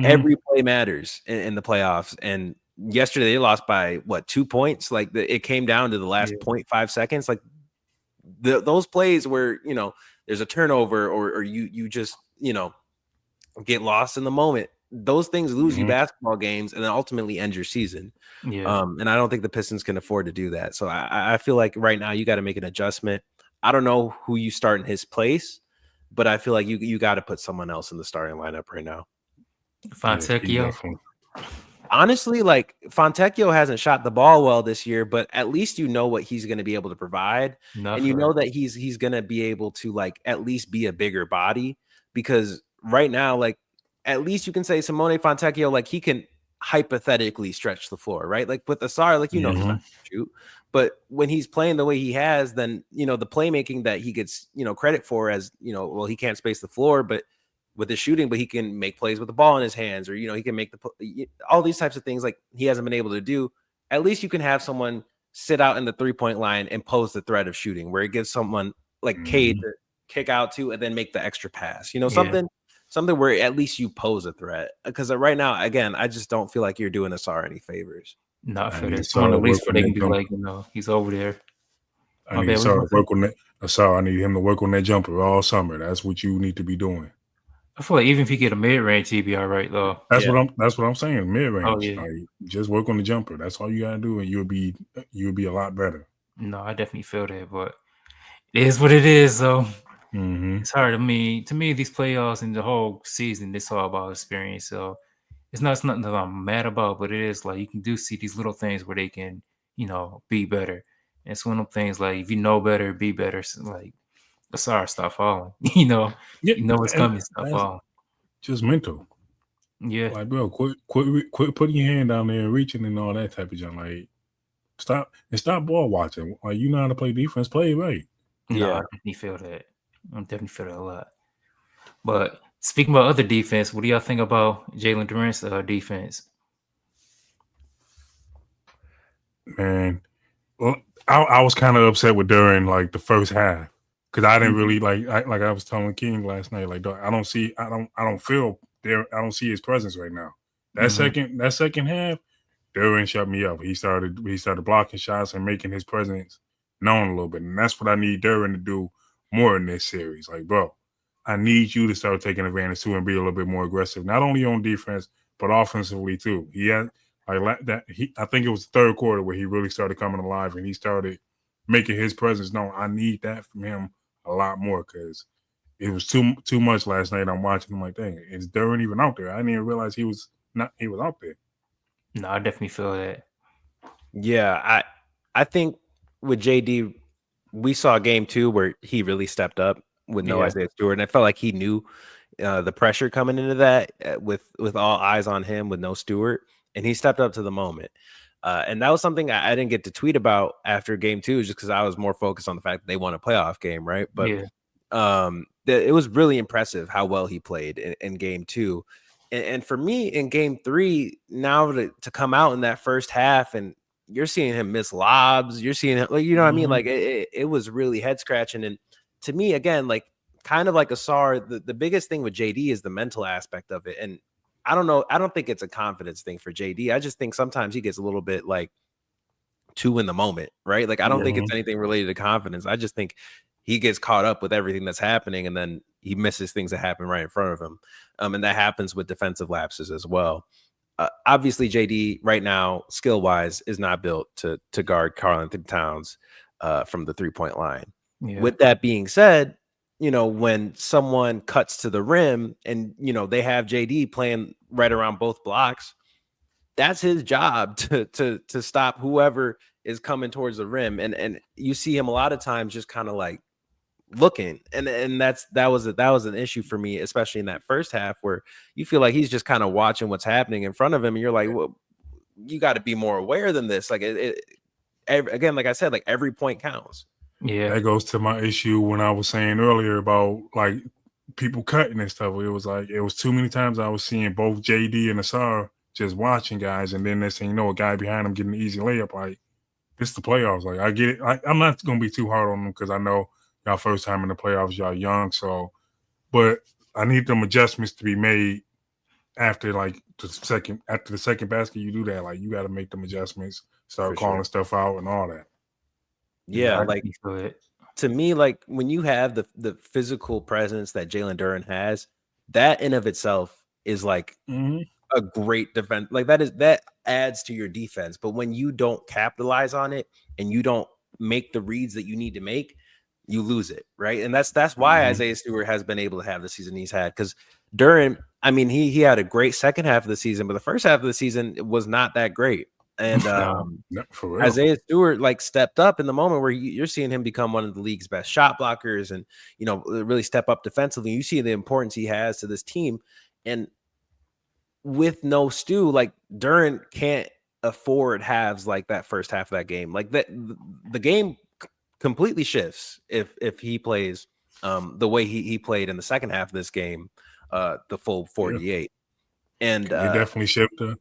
every play matters in the playoffs, and yesterday they lost by 2 points. Like it came down to the last 0.5 seconds. Like those plays where there's a turnover or you just get lost in the moment, those things lose you basketball games and then ultimately end your season. And I don't think the Pistons can afford to do that. So I feel like right now you got to make an adjustment. I don't know who you start in his place, but I feel like you got to put someone else in the starting lineup right now. Fontecchio. Honestly, like Fontecchio hasn't shot the ball well this year, but at least what he's going to be able to provide. And that he's going to be able to like at least be a bigger body, because right now, like at least you can say Simone Fontecchio, like he can hypothetically stretch the floor, right? Like with Asar, like he's not going to shoot, but when he's playing the way he has, then the playmaking that he gets credit for, as well, he can't space the floor, but with his shooting, but he can make plays with the ball in his hands, or he can make all these types of things like he hasn't been able to do. At least you can have someone sit out in the 3-point line and pose the threat of shooting, where it gives someone like Cade to kick out to and then make the extra pass. Something where at least you pose a threat. Because right now, again, I just don't feel like you're doing Asar any favors. Not for this one, at least where they can be like, he's over there. I need Asar to work on that. Asar, I need him to work on that jumper all summer. That's what you need to be doing. I feel like even if he get a mid range, he'd be all right though. That's what I'm saying. Mid range. Like, just work on the jumper. That's all you gotta do, and you'll be a lot better. No, I definitely feel that, but it is what it is. Though it's hard. I mean, to me, these playoffs and the whole season, it's all about experience. So it's nothing that I'm mad about, but it is like you can do see these little things where they can, be better. And it's one of them things like if you know better, be better. So, like the stars stop falling. Yeah, You know it's and coming, stop that's falling. just mental. Yeah, Like, bro, quit putting your hand down there and reaching and all that type of junk. Like, stop ball watching. Like, you know how to play defense, play it right. no, I Yeah. definitely feel that. I definitely feel that a lot. But speaking about other defense, what do y'all think about Jalen Durant's defense? Man, well, I was kind of upset with during like the first half because I didn't Mhm. really like I was telling King last night. Like, dog, I don't feel there. I don't see his presence right now. Mhm. That second half, Duran shut me up. He started blocking shots and making his presence known a little bit, and that's what I need Duran to do more in this series. Like, bro, I need you to start taking advantage too and be a little bit more aggressive, not only on defense but offensively too. He had like that. I think it was the third quarter where he really started coming alive and he started making his presence known. I need that from him a lot more because it was too much last night. I'm watching him like, dang, is Duran even out there? I didn't even realize he was out there. No, I definitely feel that. Yeah, I think with JD, we saw game 2 where he really stepped up with no Yeah, Isaiah Stewart, and I felt like he knew the pressure coming into that with all eyes on him with no Stewart, and he stepped up to the moment. And that was something I didn't get to tweet about after game 2, just because I was more focused on the fact that they won a playoff game, right? But yeah, it was really impressive how well he played in game 2. And for me in game 3, now to come out in that first half and you're seeing him miss lobs, you're seeing him, like, you know what I mean? Mhm. Like it was really head scratching. And to me, again, like kind of like Asar, the biggest thing with JD is the mental aspect of it. And I don't know, I don't think it's a confidence thing for JD. I just think sometimes he gets a little bit like too in the moment, right? Like I don't think Mhm. it's anything related to confidence. I just think he gets caught up with everything that's happening and then he misses things that happen right in front of him. And that happens with defensive lapses as well. Obviously, JD right now, skill wise, is not built to guard Karl Anthony Towns from the 3 point line. yeah, With that being said, when someone cuts to the rim and they have JD playing right around both blocks, that's his job to stop whoever is coming towards the rim. And you see him a lot of times just kind of like looking. And that was an issue for me, especially in that first half where you feel like he's just kind of watching what's happening in front of him. And you're like, well, you got to be more aware than this. Like again, like I said, like every point counts. yeah, That goes to my issue when I was saying earlier about like people cutting and stuff. It was too many times I was seeing both JD and Asar just watching guys, and then next thing you know, a guy behind them getting an easy layup. Like, this is the playoffs. Like, I get it. I'm not gonna be too hard on them because I know y'all first time in the playoffs, y'all young. So, but I need them adjustments to be made after the second basket. You do that. Like, you got to make them adjustments, start For calling sure. stuff out and all that. yeah. Yeah, I like definitely feel it. to me, like when you have the physical presence that Jalen Duran has, that in of itself is like Mm-hmm. a great defense. Like that adds to your defense. But when you don't capitalize on it and you don't make the reads that you need to make, you lose it, right? And that's why Mm-hmm. Isaiah Stewart has been able to have the season he's had. Because Duran, I mean, he had a great second half of the season, but the first half of the season was not that great. And No, No, for real. Isaiah Stewart like stepped up in the moment where you're seeing him become one of the league's best shot blockers and really step up defensively. You see the importance he has to this team. And with no Stu, like Duran can't afford halves like that first half of that game. Like the game completely shifts if he plays the way he played in the second half of this game, the full Yeah, 48. And it definitely shifted.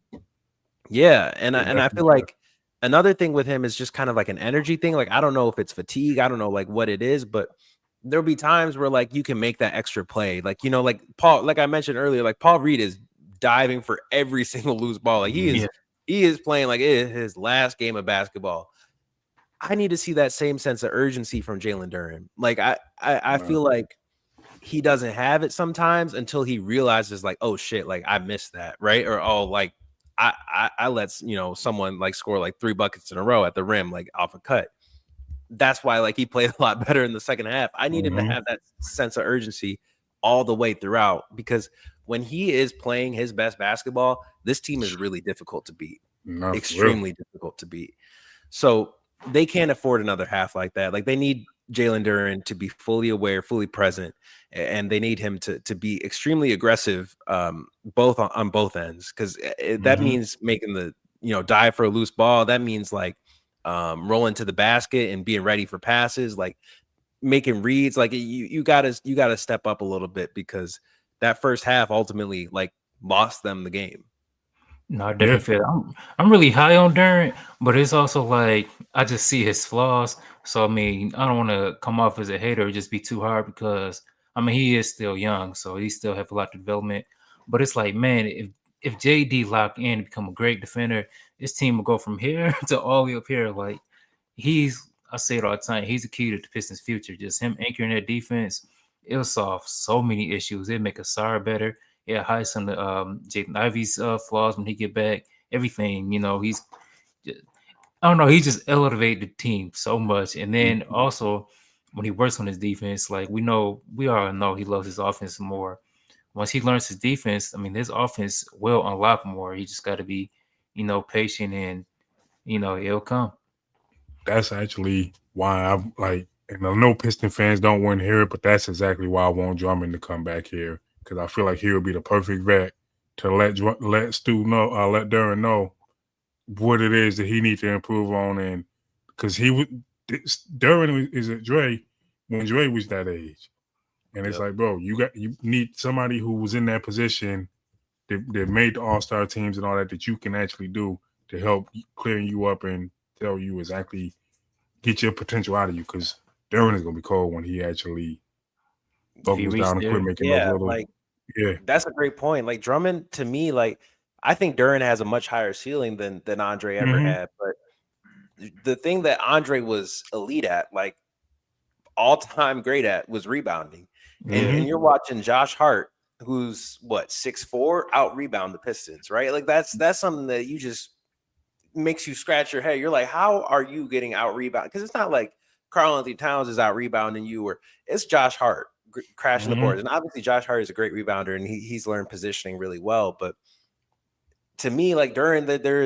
yeah, and It I definitely feel shifted. like another thing with him is just kind of like an energy thing. Like I don't know if it's fatigue, I don't know like what it is, but there'll be times where like you can make that extra play. Like like Paul, like I mentioned earlier, like Paul Reed is diving for every single loose ball. Like he Mm-hmm. is yeah, he is playing like it is his last game of basketball. I need to see that same sense of urgency from Jalen Duran. Like I Wow. feel like he doesn't have it sometimes until he realizes like, oh shit, like I missed that, right? Or oh, like I let someone like score like 3 buckets in a row at the rim, like off a cut. That's why like he played a lot better in the second half. I need him to Mm-hmm. have that sense of urgency all the way throughout because when he is playing his best basketball, this team is really difficult to beat. Not for real. Extremely difficult to beat. So they can't afford another half like that. Like they need Jalen Duren to be fully aware, fully present, and they need him to be extremely aggressive, both on both ends, because that means making the dive for a loose ball. That means like rolling to the basket and being ready for passes, like making reads. Like you gotta step up a little bit, because that first half ultimately like lost them the game. No, I definitely feel that. I'm really high on Duren, but it's also like I just see his flaws. So I mean, I don't want to come off as a hater or just be too hard, because I mean he is still young, so he still have a lot of development. But it's like, man, if JD lock in and become a great defender, this team will go from here to all the way up here. Like I say it all the time, he's the key to the Pistons' future. Just him anchoring that defense, it'll solve so many issues. It'll make Asar better. Yeah, hide some of Jaden Ivey's flaws when he get back. Everything, he's I don't know, he just elevated the team so much. And then also when he works on his defense, like we all know he loves his offense more. Once he learns his defense, I mean his offense will unlock more. He just gotta be, patient, and it'll come. That's actually why I'm like, and I know Piston fans don't want to hear it, but that's exactly why I want Drummond to come back here, because I feel like he would be the perfect vet to let Stu know, let Duren know what it is that he needs to improve on, and because Duren is at Dre when Dre was that age, and it's like, bro, you need somebody who was in that position that made the All-Star teams and all that you can actually do to help clearing you up and tell you exactly get your potential out of you, because Duren is gonna be cold when he actually buckles down and quit making those little. That's a great point. Like Drummond, to me, like I think Duren has a much higher ceiling than Andre ever had. But the thing that Andre was elite at, like all-time great at, was rebounding. And you're watching Josh Hart, who's 6'4", out rebound the Pistons, right? Like that's something that you just makes you scratch your head. You're like, how are you getting out rebounded? Because it's not like Karl-Anthony Towns is out rebounding you, or it's Josh Hart crashing the boards. And obviously Josh Hart is a great rebounder, and he's learned positioning really well. But to me, like Duren, there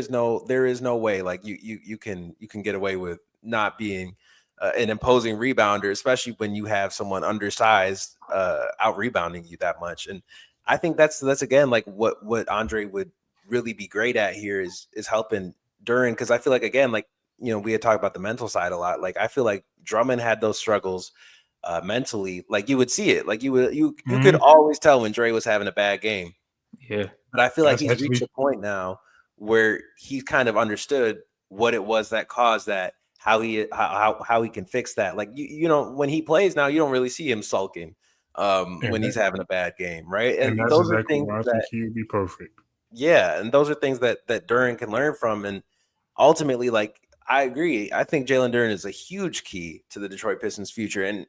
is no way like you can get away with not being an imposing rebounder, especially when you have someone undersized out rebounding you that much. And I think that's again like what Andre would really be great at here is helping Duren, because I feel like, again, like we had talked about the mental side a lot. Like I feel like Drummond had those struggles mentally. Like you would see it. Like you could always tell when Dre was having a bad game. Yeah. But I feel like he's reached a point now where he's kind of understood what it was that caused that, how he can fix that. Like when he plays now, you don't really see him sulking when he's having a bad game, right? And that's those exactly why I think he would be perfect. Yeah, and those are things that Duren can learn from. And ultimately, like I agree, I think Jalen Duren is a huge key to the Detroit Pistons' future, and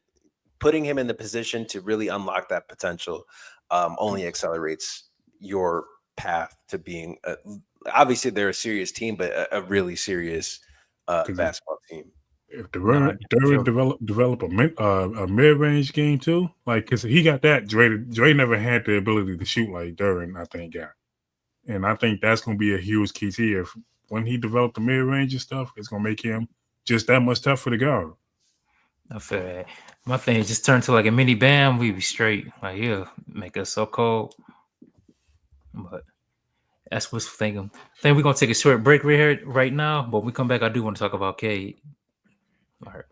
putting him in the position to really unlock that potential only accelerates your path to being obviously they're a serious team, but a really serious basketball team. If Duren develop a mid-range game too, like because he got that, Dre never had the ability to shoot like Duren, I think, got. And I think that's going to be a huge key to if when he developed the mid-range and stuff, it's going to make him just that much tougher to guard. I feel that. My thing just turned to like a mini Bam, we be straight. Like, yeah, make us so cold. But that's what's thinking. I think we're going to take a short break right now. But when we come back, I do want to talk about Cade. All right.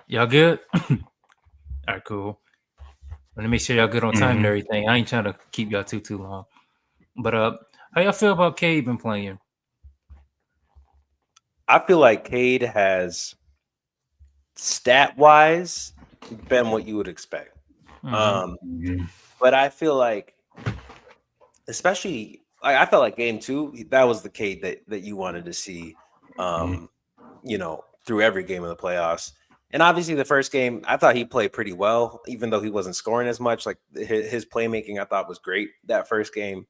Y'all good? All right, cool. Let me make sure y'all good on time and everything. I ain't trying to keep y'all too long. But how y'all feel about Cade been playing? I feel like Cade has stat wise been what you would expect. Um, Mhm. but I feel like, especially, I felt like game two, that was the Cade that you wanted to see. Mhm. Um, through every game of the playoffs. And obviously, the first game, I thought he played pretty well, even though he wasn't scoring as much. Like his playmaking, I thought was great that first game.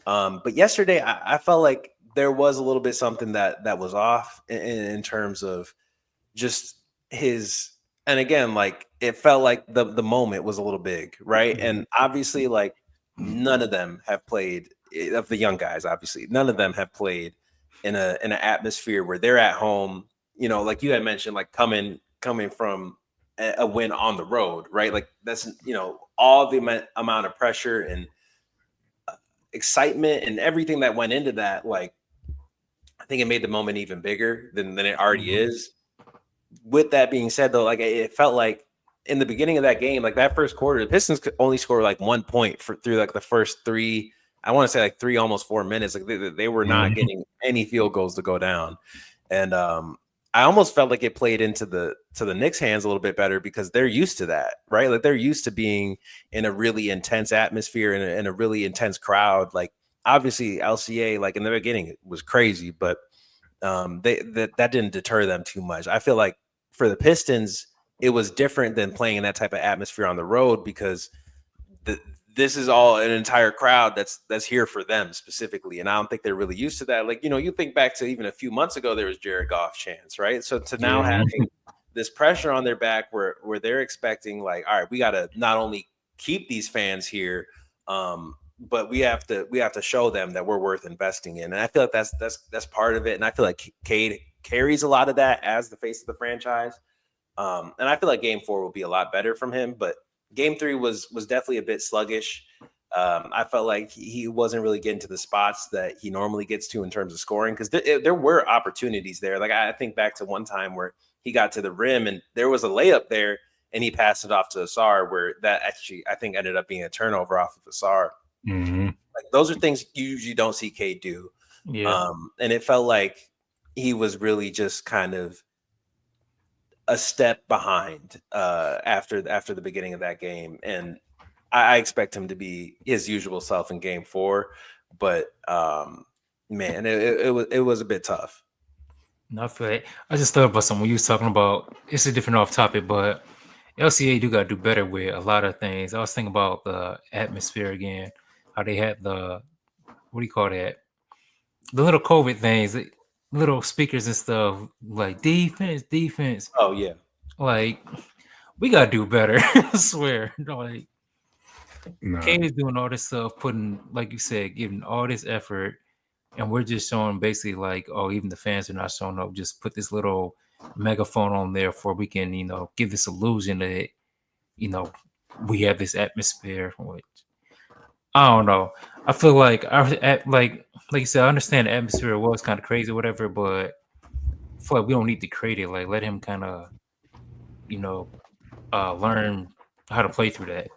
But yesterday, I felt like there was a little bit something that was off in terms of just his. And again, like it felt like the moment was a little big, right? And obviously, like none of them have played of the young guys. Obviously, none of them have played in an atmosphere where they're at home. Like you had mentioned, like coming from a win on the road, right? Like that's all the amount of pressure and excitement and everything that went into that. Like I think it made the moment even bigger than it already Mhm. is. With that being said, though, like it felt like in the beginning of that game, like that first quarter, the Pistons could only score like 1 point through like the first three. I want to say like three, almost 4 minutes. Like they were not Mhm. getting any field goals to go down, and I almost felt like it played into the Knicks' hands a little bit better because they're used to that, right? Like they're used to being in a really intense atmosphere and in a really intense crowd. Like obviously LCA, like in the beginning, it was crazy, but that didn't deter them too much. I feel like for the Pistons, it was different than playing in that type of atmosphere on the road because the, this is all an entire crowd that's here for them specifically, and I don't think they're really used to that. Like you think back to even a few months ago, there was Jared Goff chance, right? So to now Yeah. having this pressure on their back, where they're expecting like, all right, we got to not only keep these fans here, but we have to show them that we're worth investing in, and I feel like that's part of it, and I feel like Cade carries a lot of that as the face of the franchise. And I feel like game four will be a lot better from him, but game three was definitely a bit sluggish. I felt like he wasn't really getting to the spots that he normally gets to in terms of scoring because there were opportunities there. Like I think back to one time where he got to the rim and there was a layup there and he passed it off to Asar where that actually I think ended up being a turnover off of Asar. Mhm. Like those are things you usually don't see Cade do. Yeah. And it felt like he was really just kind of a step behind after the beginning of that game, and I expect him to be his usual self in Game Four. But man, it was a bit tough. No, I feel it. I just thought about something when you was talking about. It's a different off topic, but LCA do gotta do better with a lot of things. I was thinking about the atmosphere again. How they had the what do you call that? The little COVID things, little speakers and stuff like defense, defense. Oh yeah, Like we gotta do better. I swear. Like Nah. Kane is doing all this stuff, putting like you said, giving all this effort, and we're just showing basically like, oh, even the fans are not showing up. Just put this little megaphone on there for we can, give this illusion that you know we have this atmosphere. Which I don't know. I feel like like you said, I understand the atmosphere was kind of crazy, or whatever, but I feel like we don't need to create it. Like let him kind of you know learn how to play through that.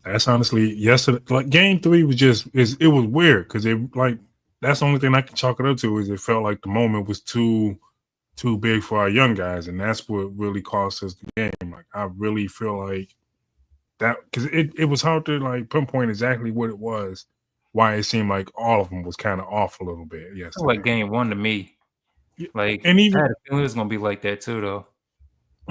That's honestly yesterday. Like game three was it was weird because it like that's the only thing I can chalk it up to is it felt like the moment was too big for our young guys, and that's what really cost us the game. Like I really feel like that because it was hard to like pinpoint exactly what it was, why it seemed like all of them was kind of off a little bit I feel like yesterday. game one to me. Yeah, Like and I even had a feeling it was gonna be like that too, though.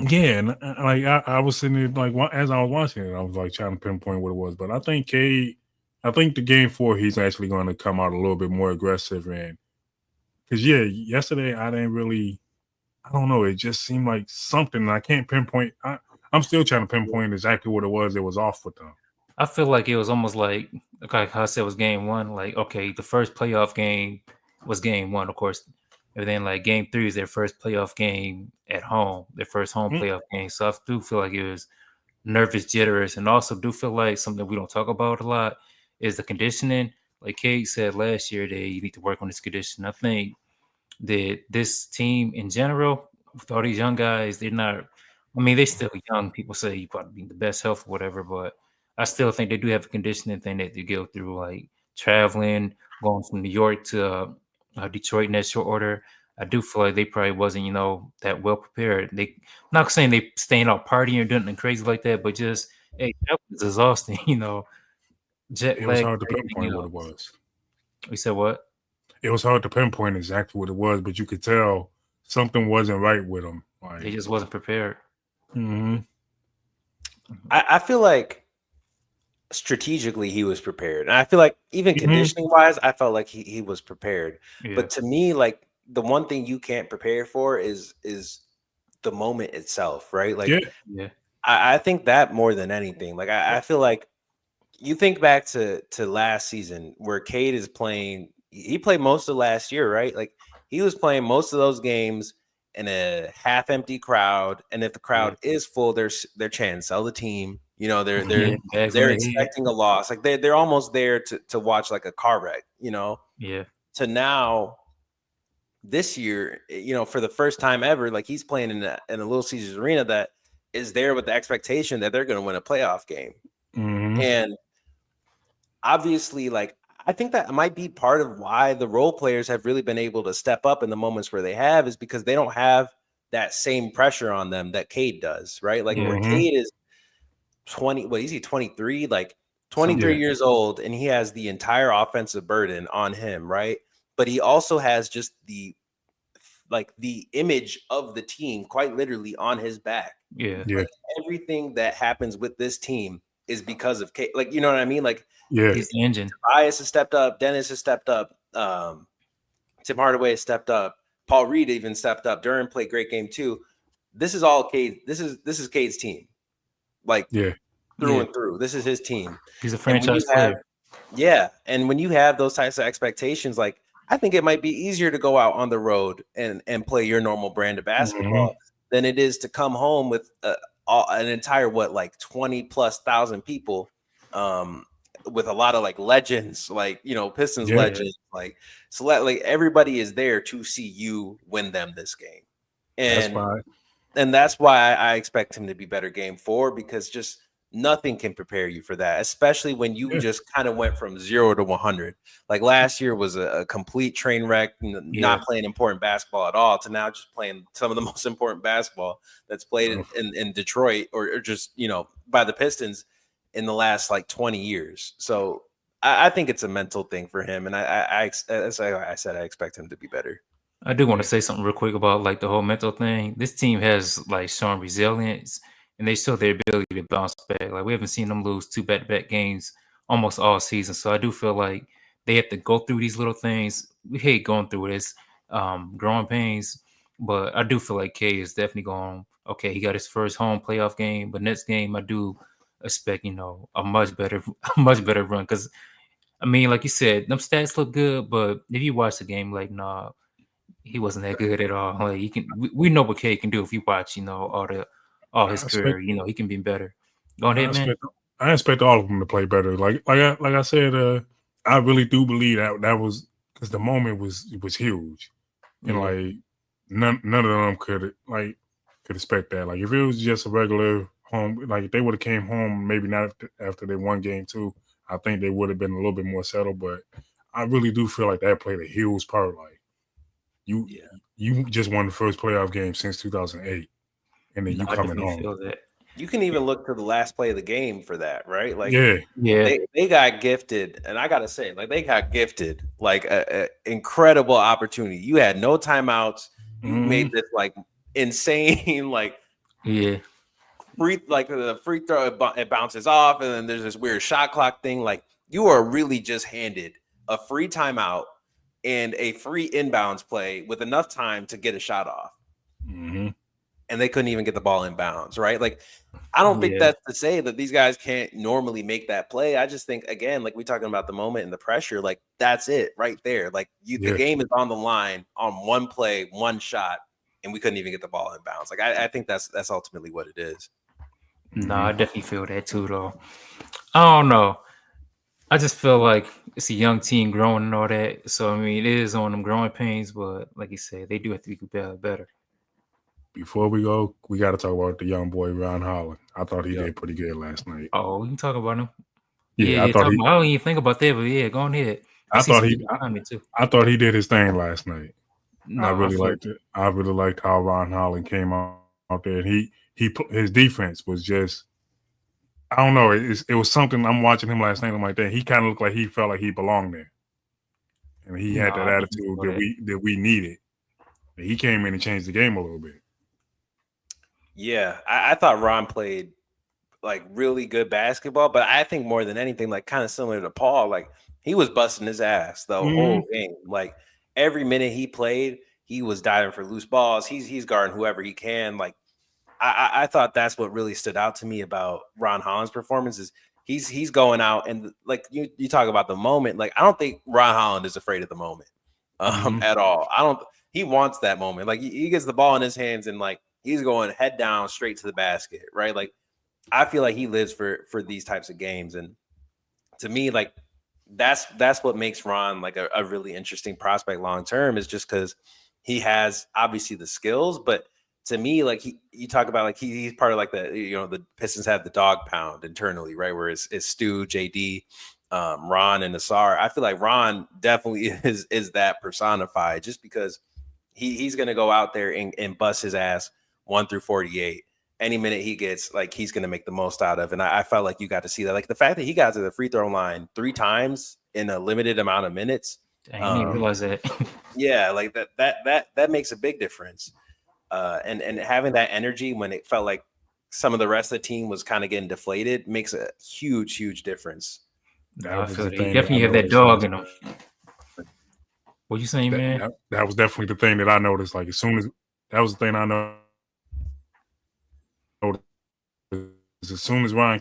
yeah, and like I was sitting there like as I was watching it, I was like trying to pinpoint what it was. But I think the game four he's actually going to come out a little bit more aggressive and because yeah, yesterday I didn't really I don't know. It just seemed like something I can't pinpoint. I'm still trying to pinpoint exactly what it was that was off with them. I feel like it was almost like how I said it was game one. Like, okay, the first playoff game was game one, of course. And then like game three is their first playoff game at home, their first home Mm, playoff game. So I do feel like it was nervous jitters and also do feel like something we don't talk about a lot is the conditioning. Like Kate said last year that you need to work on this condition. I think that this team in general, with all these young guys, they're not. I mean, they're still young. People say you probably be in the best health or whatever, but I still think they do have a conditioning thing that they go through, like traveling, going from New York to Detroit in that short order. I do feel like they probably wasn't, that well prepared. They not saying they staying out partying or doing anything crazy like that, but just hey, that was exhausting, jet It was lag, hard to everything pinpoint what it else. was. We said what? It was hard to pinpoint exactly what it was, but you could tell something wasn't right with them. They Like, just wasn't prepared. I feel like strategically he was prepared. And I feel like even Mm-hmm. conditioning wise, I felt like he was prepared. Yeah. But to me, like the one thing you can't prepare for is the moment itself, right? Like Yeah. I think that more than anything. Like I feel like you think back to last season where Cade is playing, he played most of last year, right? Like he was playing most of those games in a half empty crowd. And if the crowd is full, they're trying to sell the team. You know, Yeah. Bags on they're their head. expecting a loss. Like they're almost there to watch like a car wreck, Yeah. to now this year, for the first time ever, like he's playing in a Little Caesars Arena that is there with the expectation that they're going to win a playoff game. Mm-hmm. And obviously, like, I think that might be part of why the role players have really been able to step up in the moments where they have, is because they don't have that same pressure on them that Cade does, right? Like where Cade is 20, what is he, 23? Like 23 years old, and he has the entire offensive burden on him, right? But he also has just the image of the team quite literally on his back. Yeah. Like everything that happens with this team is because of Cade. Like, you know what I mean? Like, He's the engine. Tobias has stepped up. Dennis has stepped up. Tim Hardaway has stepped up. Paul Reed even stepped up. Duran played great game too. This is all Cade. This is Cade's team. Like through and through. This is his team. He's a franchise player. Yeah. And when you have those types of expectations, like I think it might be easier to go out on the road and play your normal brand of basketball than it is to come home with an entire 20,000+ people, with a lot of like legends, like Pistons legends, like so like everybody is there to see you win them this game, and that's why I expect him to be better game 4, because just nothing can prepare you for that, especially when you just kind of went from 0 to 100. Like last year was a complete train wreck, not playing important basketball at all, to now just playing some of the most important basketball that's played in Detroit or just, by the Pistons in the last like 20 years. So I think it's a mental thing for him. And as I said, I expect him to be better. I do want to say something real quick about like the whole mental thing. This team has like shown resilience, and they show their ability to bounce back. Like we haven't seen them lose 2 back-to-back games almost all season. So I do feel like they have to go through these little things. We hate going through this, growing pains, but I do feel like K is definitely going. Okay, he got his first home playoff game, but next game I do expect a much better run, because I mean, like you said, them stats look good, but if you watch the game, like nah, he wasn't that good at all. Like we know what K can do if you watch, all his career. He can be better. Go ahead, man. I expect all of them to play better. Like I said, I really do believe that was because the moment was huge, and like none of them could expect that. Like if it was just a regular home, like if they would have came home, maybe not after they won game 2, I think they would have been a little bit more settled. But I really do feel like that played a huge part. Like you just won the first playoff game since 2008, and then you coming home. Feel that. You can even look to the last play of the game for that, right? Like, yeah, they got gifted, and I gotta say, like, they got gifted like a incredible opportunity. You had no timeouts. You made this like insane, like the free throw. It bounces off, and then there's this weird shot clock thing. Like, you are really just handed a free timeout and a free inbounds play with enough time to get a shot off. And they couldn't even get the ball in bounds, right? Like, I don't think that's to say that these guys can't normally make that play. I just think, again, like we talking about the moment and the pressure, like that's it right there. Like the game is on the line on one play, one shot, and we couldn't even get the ball in bounds. Like I think that's ultimately what it is. No, I definitely feel that too, though. I don't know. I just feel like it's a young team growing and all that. So I mean, it is on them growing pains, but like you said, they do have to be better. Before we go, we got to talk about the young boy Ron Holland. I thought he did pretty good last night. Oh, we can talk about him. Yeah, I don't even think about that, but yeah, go on ahead. I thought he did his thing last night. I No, I really feel liked it. I really liked how Ron Holland came out there. And his defense was just, I don't know. It was something. I'm watching him last night. I'm like that. He kind of looked like he felt like he belonged there, and he no, had that I definitely attitude feel that. that we needed. And he came in and changed the game a little bit. Yeah, I thought Ron played like really good basketball, but I think more than anything, like kind of similar to Paul, like he was busting his ass the Mm-hmm. whole game. Like every minute he played, he was diving for loose balls. He's guarding whoever he can. Like I thought that's what really stood out to me about Ron Holland's performance is he's going out and like you talk about the moment. Like I don't think Ron Holland is afraid of the moment Mm-hmm. at all. I don't. He wants that moment. Like he gets the ball in his hands and like he's going head down straight to the basket. Right. Like I feel like he lives for these types of games. And to me, like that's what makes Ron like a really interesting prospect long term is just because he has obviously the skills, but to me, like you talk about like he's part of like the Pistons have the dog pound internally, right? Where it's Stu, JD, Ron, and Nassar. I feel like Ron definitely is that personified just because he's gonna go out there and bust his ass 1 through 48 any minute he gets, like he's going to make the most out of. And I felt like you got to see that, like the fact that he got to the free throw line 3 times in a limited amount of minutes. I didn't even realize that. Yeah, like that makes a big difference. And having that energy when it felt like some of the rest of the team was kind of getting deflated makes a huge difference. No, I That was feel the that he thing that I definitely have that noticed dog last in him. night. What you saying, man? That was definitely the thing that I noticed. Like that was the thing I noticed. As soon as Ryan,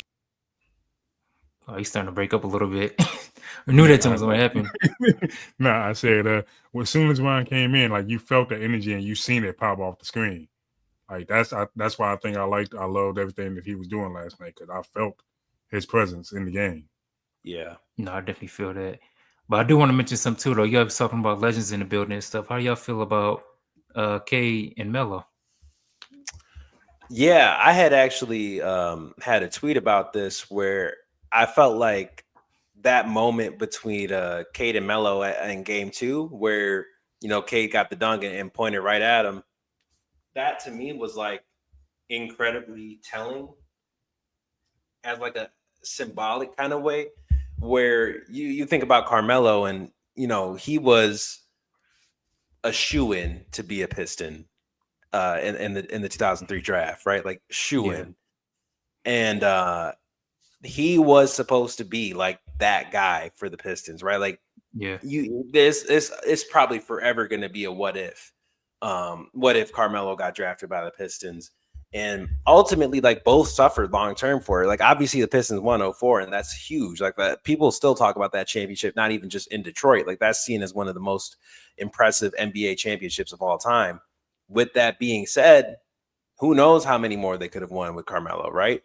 Oh, he's starting to break up a little bit. I knew that was nah, going to happen. nah, I said, well, as soon as Ryan came in, like you felt the energy and you seen it pop off the screen. Like that's why I think I loved everything that he was doing last night because I felt his presence in the game. Yeah. No, I definitely feel that. But I do want to mention something too, though. Y'all was talking about legends in the building and stuff. How do y'all feel about K and Melo? Yeah, I had actually had a tweet about this where I felt like that moment between Cade and Melo in game 2 where Cade got the dunk and pointed right at him. That to me was like incredibly telling as like a symbolic kind of way where you think about Carmelo and he was a shoe-in to be a Piston in the 2003 draft, right? Like Yeah, shoe-in. And he was supposed to be like that guy for the Pistons, right? Like yeah. it's probably forever going to be a what if Carmelo got drafted by the Pistons, and ultimately like both suffered long term for it. Like obviously the Pistons won 04 and that's huge. Like that people still talk about that championship, not even just in Detroit. Like that's seen as one of the most impressive NBA championships of all time. With that being said, who knows how many more they could have won with Carmelo, right?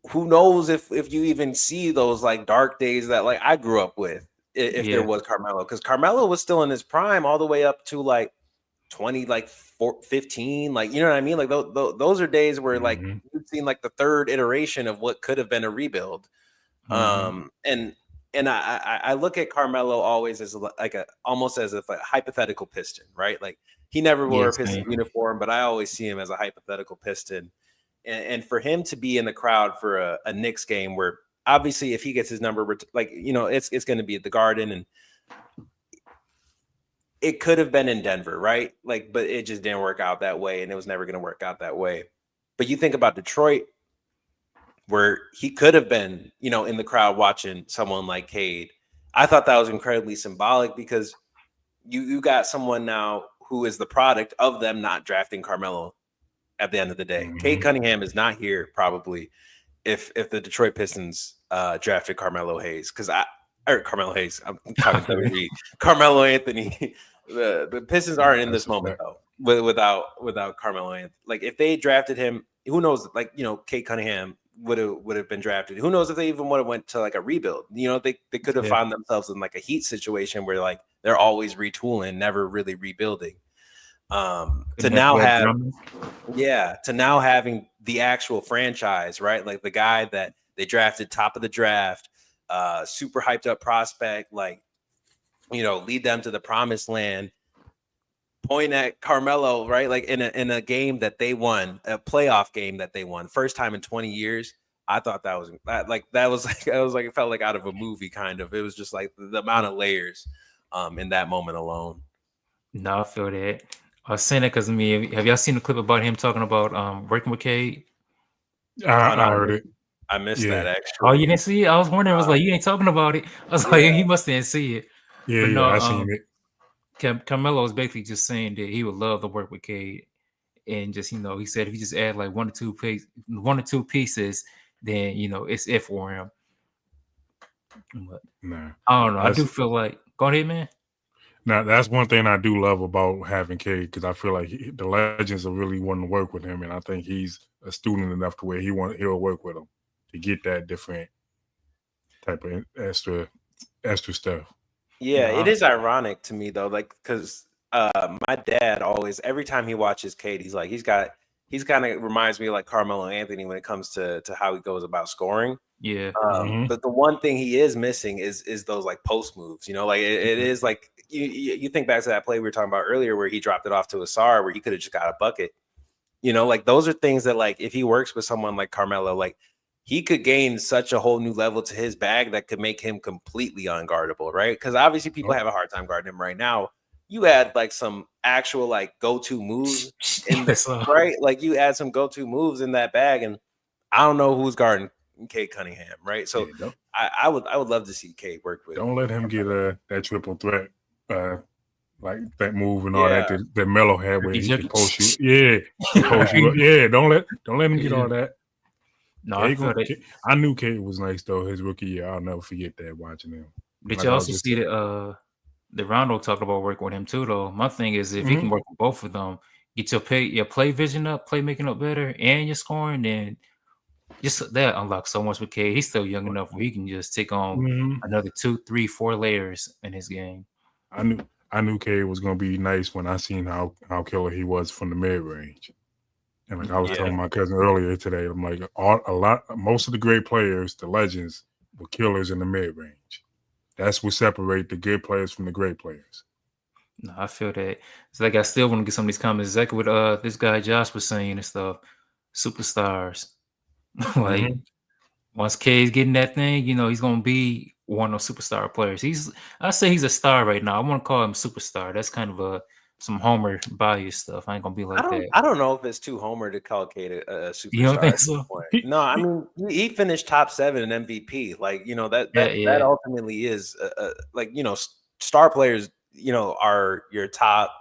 Who knows if you even see those like dark days that like I grew up with if there Yeah. was Carmelo, because Carmelo was still in his prime all the way up to like 20, like 15, like you know what I mean? Like those are days where like Mm-hmm. you've seen like the third iteration of what could have been a rebuild. Mm-hmm. And I look at Carmelo always as like a almost as if a hypothetical Piston, right? Like he never wore Yeah, a Piston same. uniform, but I always see him as a hypothetical Piston. And for him to be in the crowd for a Knicks game where obviously if he gets his number, like it's going to be at the Garden, and it could have been in Denver, right? Like, but it just didn't work out that way, and it was never going to work out that way. But you think about Detroit, where he could have been, in the crowd watching someone like Cade. I thought that was incredibly symbolic because you got someone now who is the product of them not drafting Carmelo at the end of the day. Cade Mm-hmm. Cunningham is not here probably if the Detroit Pistons drafted Carmelo Hayes, Carmelo Hayes. I'm talking WWE. Carmelo Anthony. The Pistons aren't in That's this a moment fact. though. Without Carmelo Anthony. Like if they drafted him, who knows? Like Cade Cunningham would have been drafted. Who knows if they even would have went to like a rebuild? They could have Yeah. found themselves in like a Heat situation where like they're always retooling, never really rebuilding. To Couldn't have now Brad have Drummond. to now having the actual franchise, right? Like the guy that they drafted top of the draft, super hyped up prospect, like lead them to the promised land. point at Carmelo, right? Like in a game that they won, a playoff game that they won, first time in 20 years. I thought that was it felt like out of a movie kind of. It was just like the amount of layers in that moment alone. No, I feel that. I seen it because have y'all seen the clip about him talking about working with Cade? Oh no, I heard it. I missed Yeah. that Oh, you actually. didn't see it? I was wondering. I was like, you ain't talking about it. I was like, Yeah. he must didn't see it. Yeah, But no, yeah, I seen it. Carmelo was basically just saying that he would love to work with Cade, and just he said if he just add like one or two pieces, then it's it for him. But Nah. I don't know. I do That's feel like go ahead, man. now that's one thing I do love about having Cade because I feel like the legends are really wanting to work with him, and I think he's a student enough to where he'll work with him to get that different type of extra stuff. Yeah, it is ironic to me though, like because my dad always every time he watches Cade, he's like he's kind of reminds me of like Carmelo Anthony when it comes to how he goes about scoring. Yeah, But the one thing he is missing is those like post moves. Like it is like you think back to that play we were talking about earlier where he dropped it off to Asar where he could have just got a bucket. Like those are things that like if he works with someone like Carmelo, like he could gain such a whole new level to his bag that could make him completely unguardable, right? Because obviously people have a hard time guarding him right now. You add like some actual like go-to moves in right? Like you add some go-to moves in that bag, and I don't know who's guarding Cade Cunningham, right? So Yeah, I would love to see Cade work with. don't let him get that triple threat, like that move and all Yeah. that Melo had where he can post you. Yeah, post you up. Yeah, don't let him get all that. No, I feel that. I knew Cade was nice though. His rookie year, I'll never forget that watching him. Did you also see that the Rondo talked about working with him too though? My thing is if he can work with both of them, get your play vision up, play making up better, and your scoring, then just that unlocks so much with Cade. He's still young enough where he can just take on another 2, 3, 4 layers in his game. I knew Cade was gonna be nice when I seen how killer he was from the mid range. And like I was telling my cousin earlier today, I'm like most of the great players, the legends, were killers in the mid range. That's what separate the good players from the great players. No, I feel that. It's like I still want to get some of these comments. Exactly what this guy Josh was saying and stuff. Superstars. Like once Cade's getting that thing, he's gonna be one of those superstar players. I say he's a star right now. I want to call him superstar. That's kind of some Homer bias stuff. I ain't gonna be like that. I don't know if it's too Homer to call Cade a superstar. You don't think so? No, I mean he finished top 7 in MVP. Like that ultimately is like star players. Are your top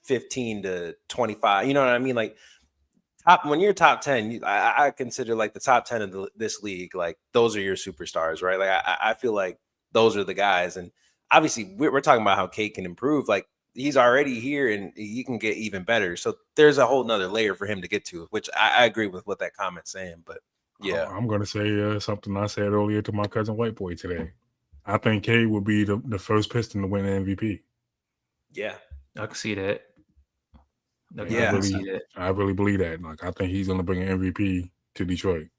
15 to 25. You know what I mean? Like when you're top 10, I consider like the top 10 of this league. Like those are your superstars, right? Like I feel like those are the guys. And obviously we're talking about how Cade can improve. Like he's already here and he can get even better. So there's a whole nother layer for him to get to, which I agree with what that comment's saying. But yeah, I'm going to say something I said earlier to my cousin White Boy today. I think Cade will be the first Piston to win the MVP. Yeah, I can see that. I really believe that. Like I think he's going to bring an MVP to Detroit.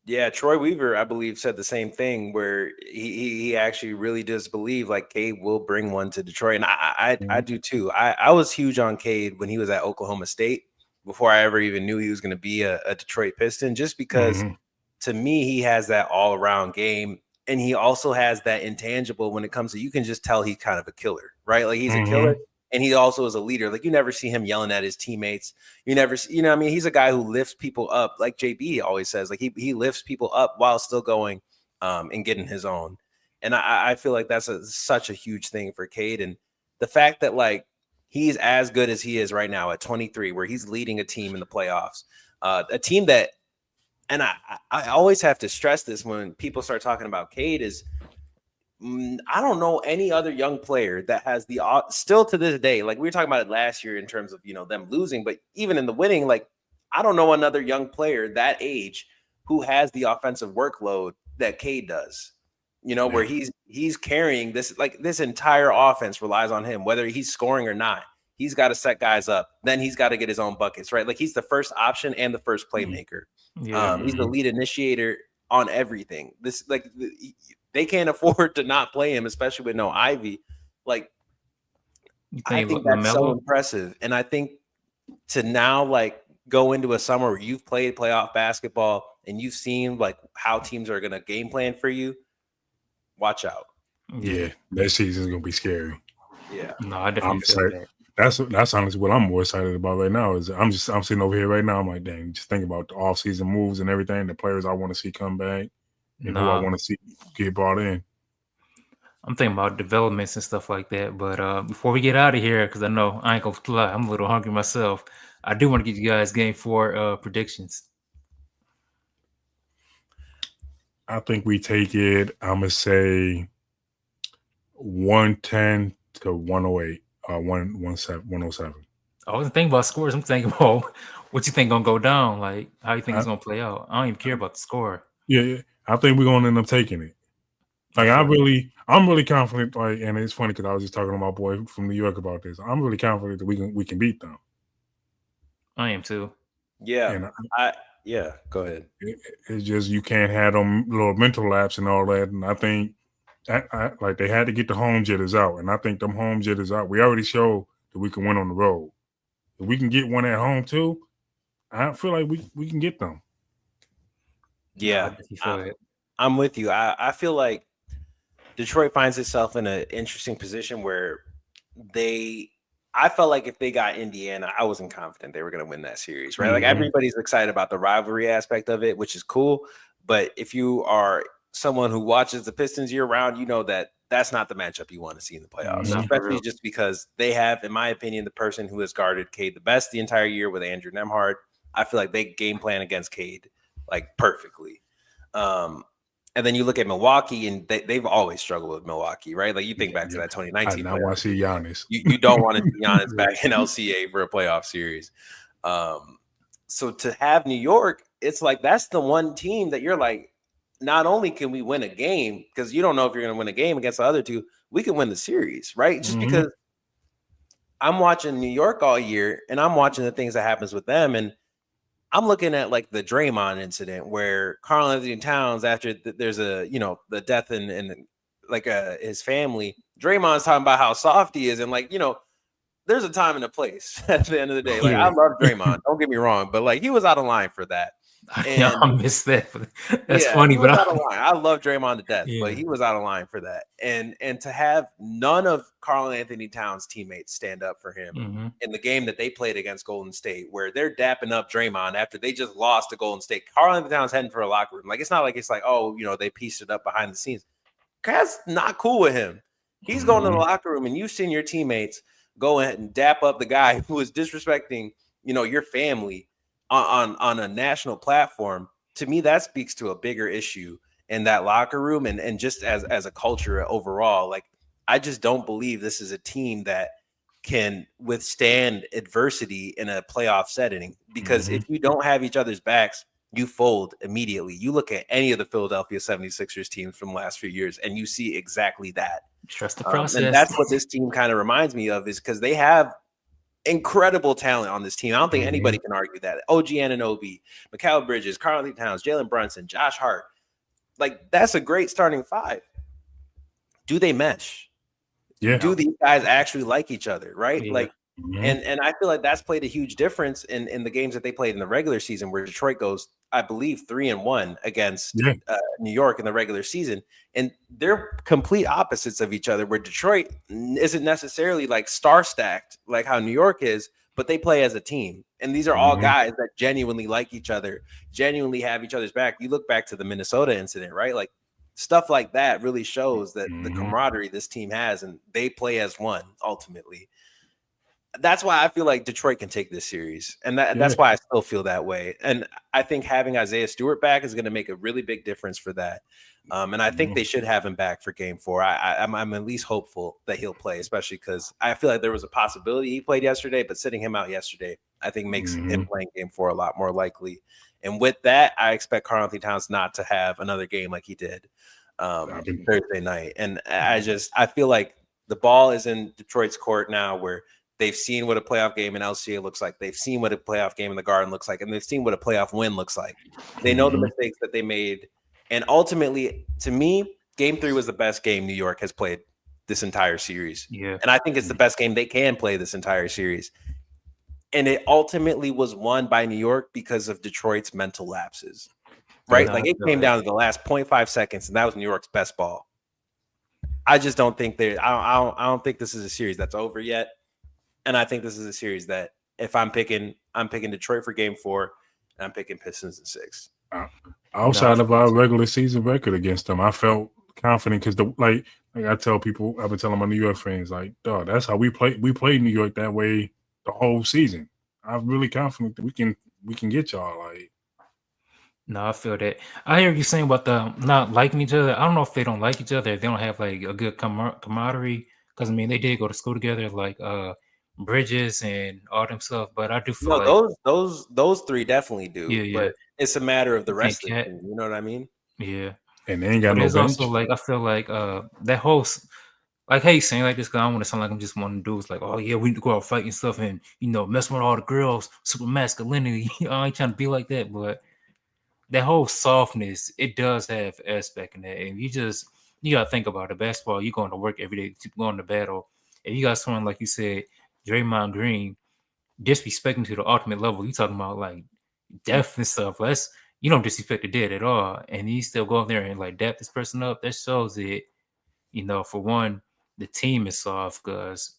Yeah, Troy Weaver, I believe, said the same thing where he actually really does believe like Cade will bring one to Detroit. And I do too. I was huge on Cade when he was at Oklahoma State before I ever even knew he was going to be a Detroit Piston, just because to me, he has that all around game. And he also has that intangible when it comes to, you can just tell he's kind of a killer, right? Like he's a killer. And he also is a leader. Like you never see him yelling at his teammates. You never see, I mean, he's a guy who lifts people up. Like JB always says, like he lifts people up while still going and getting his own. And I feel like that's such a huge thing for Cade. And the fact that like he's as good as he is right now at 23, where he's leading a team in the playoffs, a team that, and I always have to stress this when people start talking about Cade is, I don't know any other young player that has the still to this day, like we were talking about it last year in terms of, them losing, but even in the winning, like I don't know another young player that age who has the offensive workload that Cade does, where he's carrying this, like this entire offense relies on him, whether he's scoring or not. He's got to set guys up. Then he's got to get his own buckets, right? Like he's the first option and the first playmaker. He's the lead initiator on everything. This like they can't afford to not play him, especially with no Ivy. Like You I think think that's so LaMelo? impressive. And I think to now like go into a summer where you've played playoff basketball and you've seen like how teams are going to game plan for you, watch out. Yeah. Yeah, that season's gonna be scary. Yeah. No, I I'm definitely feel excited. that. That's honestly what I'm more excited about right now. Is I'm sitting over here right now. I'm like, dang, just think about the off season moves and everything, the players I want to see come back, and who I No, want to see get brought in. I'm thinking about developments and stuff like that. But before we get out of here, because I know I ain't gonna lie, I'm a little hungry myself. I do want to give you guys game 4 predictions. I think we take it. I'm gonna say 110 to 108. 107. I wasn't thinking about scores. I'm thinking about what you think gonna go down, like how you think I, it's gonna play out. I don't even care about the score. yeah, I think we're gonna end up taking it. I Like feel I'm really confident. Like, and it's funny because I was just talking to my boy from New York about this. I'm really confident that we can beat them. I am too. Yeah. And Yeah, go ahead. it's just you can't have them little mental lapse and all that. And I think like they had to get the home jitters out, and I think them home jitters out. We already showed that we can win on the road. If we can get one at home too, I feel like we can get them. No, I Yeah. definitely feel it. I'm with you. I feel like Detroit finds itself in an interesting position where I felt like if they got Indiana, I wasn't confident they were going to win that series, right? Like Mhm. everybody's excited about the rivalry aspect of it, which is cool. But if you are someone who watches the Pistons year round, you know that that's not the matchup you want to see in the playoffs, No, Mhm. for especially real. just because they have, in my opinion, the person who has guarded Cade the best the entire year with Andrew Nemhard. I feel like they game plan against Cade like perfectly. Um, and then you look at Milwaukee, and they've always struggled with Milwaukee, right? Like you think back to Yeah. that I 2019 did not want playoff to see series. Giannis. You don't want to see Giannis back in LCA for a playoff series. So to have New York, it's like that's the one team that you're like, not only can we win a game, because you don't know if you're going to win a game against the other two, we can win the series, right? Just Mhm. because I'm watching New York all year and I'm watching the things that happens with them, and I'm looking at like the Draymond incident where Karl Anthony Towns, after there's the death in like his family, Draymond's talking about how soft he is, and like there's a time and a place at the end of the day. Like I Yeah, love Draymond, don't get me wrong, but like he was out of line for that. And I missed that. That's yeah, funny, he but was out of line. I love Draymond to death, but yeah, he was out of line for that. And to have none of Karl Anthony Towns' teammates stand up for him hmm in the game that they played against Golden State, where they're dapping up Draymond after they just lost to Golden State. Karl Anthony Towns heading for a locker room. Like it's not like it's like, oh, they pieced it up behind the scenes. That's not cool with him. He's going to the Mhm. locker room, and you've seen your teammates go ahead and dap up the guy who is disrespecting, your family on a national platform. To me, that speaks to a bigger issue in that locker room and just as a culture overall. Like, I just don't believe this is a team that can withstand adversity in a playoff setting, because if Mhm. you don't have each other's backs, you fold immediately. You look at any of the Philadelphia 76ers teams from the last few years, and you see exactly that. trust the And process. that's what this team kind of reminds me of, is because they have incredible talent on this team. I don't think anybody Mhm. can argue that. OG Anunoby, Mikal Bridges, Karl Anthony Towns, Jalen Brunson, Josh Hart. Like, that's a great starting five. Do they mesh? Yeah. Do these guys actually like each other, right? Yeah, Like, Mhm. and I feel like that's played a huge difference in the games that they played in the regular season, where Detroit goes, I believe, 3-1 against Yeah. New York in the regular season, and they're complete opposites of each other. Where Detroit isn't necessarily like star stacked like how New York is, but they play as a team, and these are all Mhm. guys that genuinely like each other, genuinely have each other's back. You look back to the Minnesota incident, right? Like, stuff like that really shows that the Mhm. camaraderie this team has, and they play as one ultimately. That's why I feel like Detroit can take this series, and Yeah. that's why I still feel that way. And I think having Isaiah Stewart back is going to make a really big difference for that. And I think Mhm. they should have him back for Game 4. I'm at least hopeful that he'll play, especially because I feel like there was a possibility he played yesterday, but sitting him out yesterday, I think makes him Mhm. playing Game 4 a lot more likely. And with that, I expect Karl Anthony Towns not to have another game like he did I've been. Thursday night. And I feel like the ball is in Detroit's court now, where they've seen what a playoff game in LCA looks like. They've seen what a playoff game in the Garden looks like, and they've seen what a playoff win looks like. They know the Mhm. mistakes that they made, and ultimately, to me, Game 3 was the best game New York has played this entire series. Yeah. And I think it's the best game they can play this entire series. And it ultimately was won by New York because of Detroit's mental lapses, right? No, Like I it feel came that. down to the last 0.5 seconds, and that was New York's best ball. I just don't think I don't think this is a series that's over yet. And I think this is a series that if I'm picking Detroit for game 4, and I'm picking Pistons in 6. Outside of our regular season record against them, I felt confident because like I tell people, I've been telling my New York fans, like, dog, that's how we play. We played New York that way the whole season. I'm really confident that we can get y'all. Like, No, I feel that. I hear you saying about the not liking each other. I don't know if they don't like each other, if they don't have like a good camaraderie. Because I mean, they did go to school together, like Bridges and all them stuff. But I do feel No, like, those 3 definitely do, yeah, but it's a matter of the you can't rest of the cat, team. You know what I mean? yeah. and they ain't got But no it's also bench. like I feel like that whole like, hey, saying like this, because I don't want to sound like I'm just one of the dudes like, oh yeah, we need to go out fighting stuff and mess with all the girls, super masculinity. I ain't trying to be like that, but that whole softness, it does have aspect in that. And you gotta think about it. Basketball, you going to work every day, to going to battle. And you got someone like you said, Draymond Green, disrespecting to the ultimate level. You talking about like death and stuff. That's you don't disrespect the dead at all. And you still go out there and like dap this person up. That shows it, for one, the team is soft because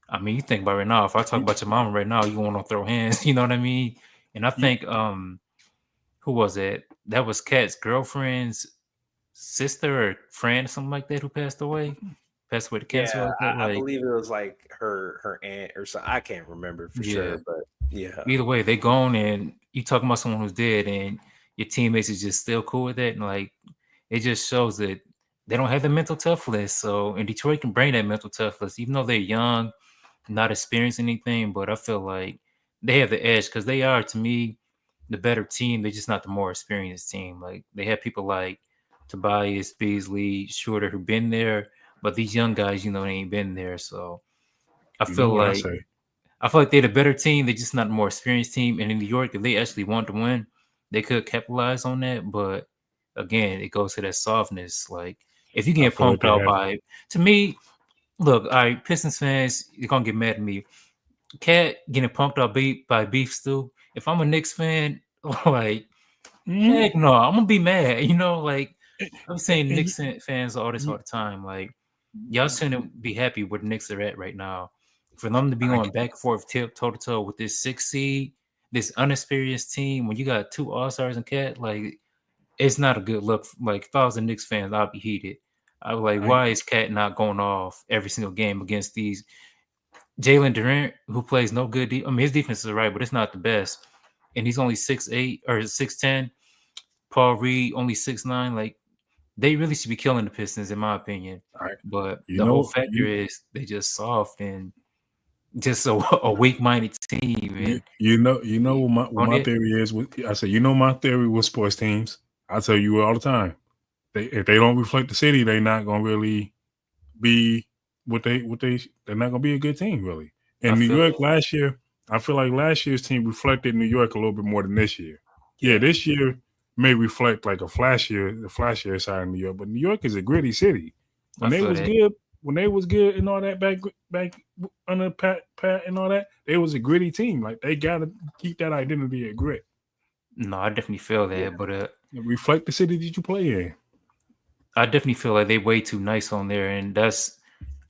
I mean you think about right now, if I talk about your mama right now, you wanna throw hands, you know what I mean? And I think who was it? That was Kat's girlfriend's sister or friend or something like that who passed away to cancer Yeah, like that. I Like, believe it was like her aunt or something. I can't remember for yeah. sure, but yeah. Either way, they gone and you talking about someone who's dead and your teammates is just still cool with it. And like it just shows that they don't have the mental toughness. So and Detroit can bring that mental toughness, even though they're young, not experienced anything, but I feel like they have the edge because they are to me the better team. They're just not the more experienced team. Like they have people like Tobias, Beasley, Shorter who've been there, but these young guys, they ain't been there. So I You know feel what I like say? they're the better team. They're just not the more experienced team. And in New York, if they actually want to win, they could capitalize on that. But again, it goes to that softness. Like if you I get feel like punked they out have. by, to me, look, all right, Pistons fans, you're gonna get mad at me. Cat getting punked out by beef stew. If I'm a Knicks fan, like Mhm. heck no, I'm gonna be mad. Like I'm saying, And Knicks fans all this all the time. Like y'all shouldn't be happy where the Knicks are at right now. For them to be I, going back and forth, toe to toe with this 6 seed, this unexperienced team, when you got 2 All Stars and Cat, like it's not a good look. Like if I was a Knicks fan, I'd be heated. I was like, I, why is Cat not going off every single game against these Jalen Durant, who plays no good? I mean, his defense is right, but it's not the best. And he's only 6'8" or 6'10". Paul Reed only 6'9". Like they really should be killing the Pistons, in my opinion. I, But you the whole know, factor is they just soft and just a weak-minded team. And you know what on my it, theory is. I say, my theory with sports teams. I tell you all the time. If they don't reflect the city, they're not gonna really be they're not gonna be a good team really. I In New feel York that. last year, I feel like last year's team reflected New York a little bit more than this year. Yeah, Yeah. this year may reflect like the flashier side of New York, but New York is a gritty city. I feel that. When they was good and all that back under Pat and all that, they was a gritty team. Like they gotta keep that identity of grit. No, I definitely feel Yeah. that. But Reflect the city that you play in. I definitely feel like they way too nice on there, and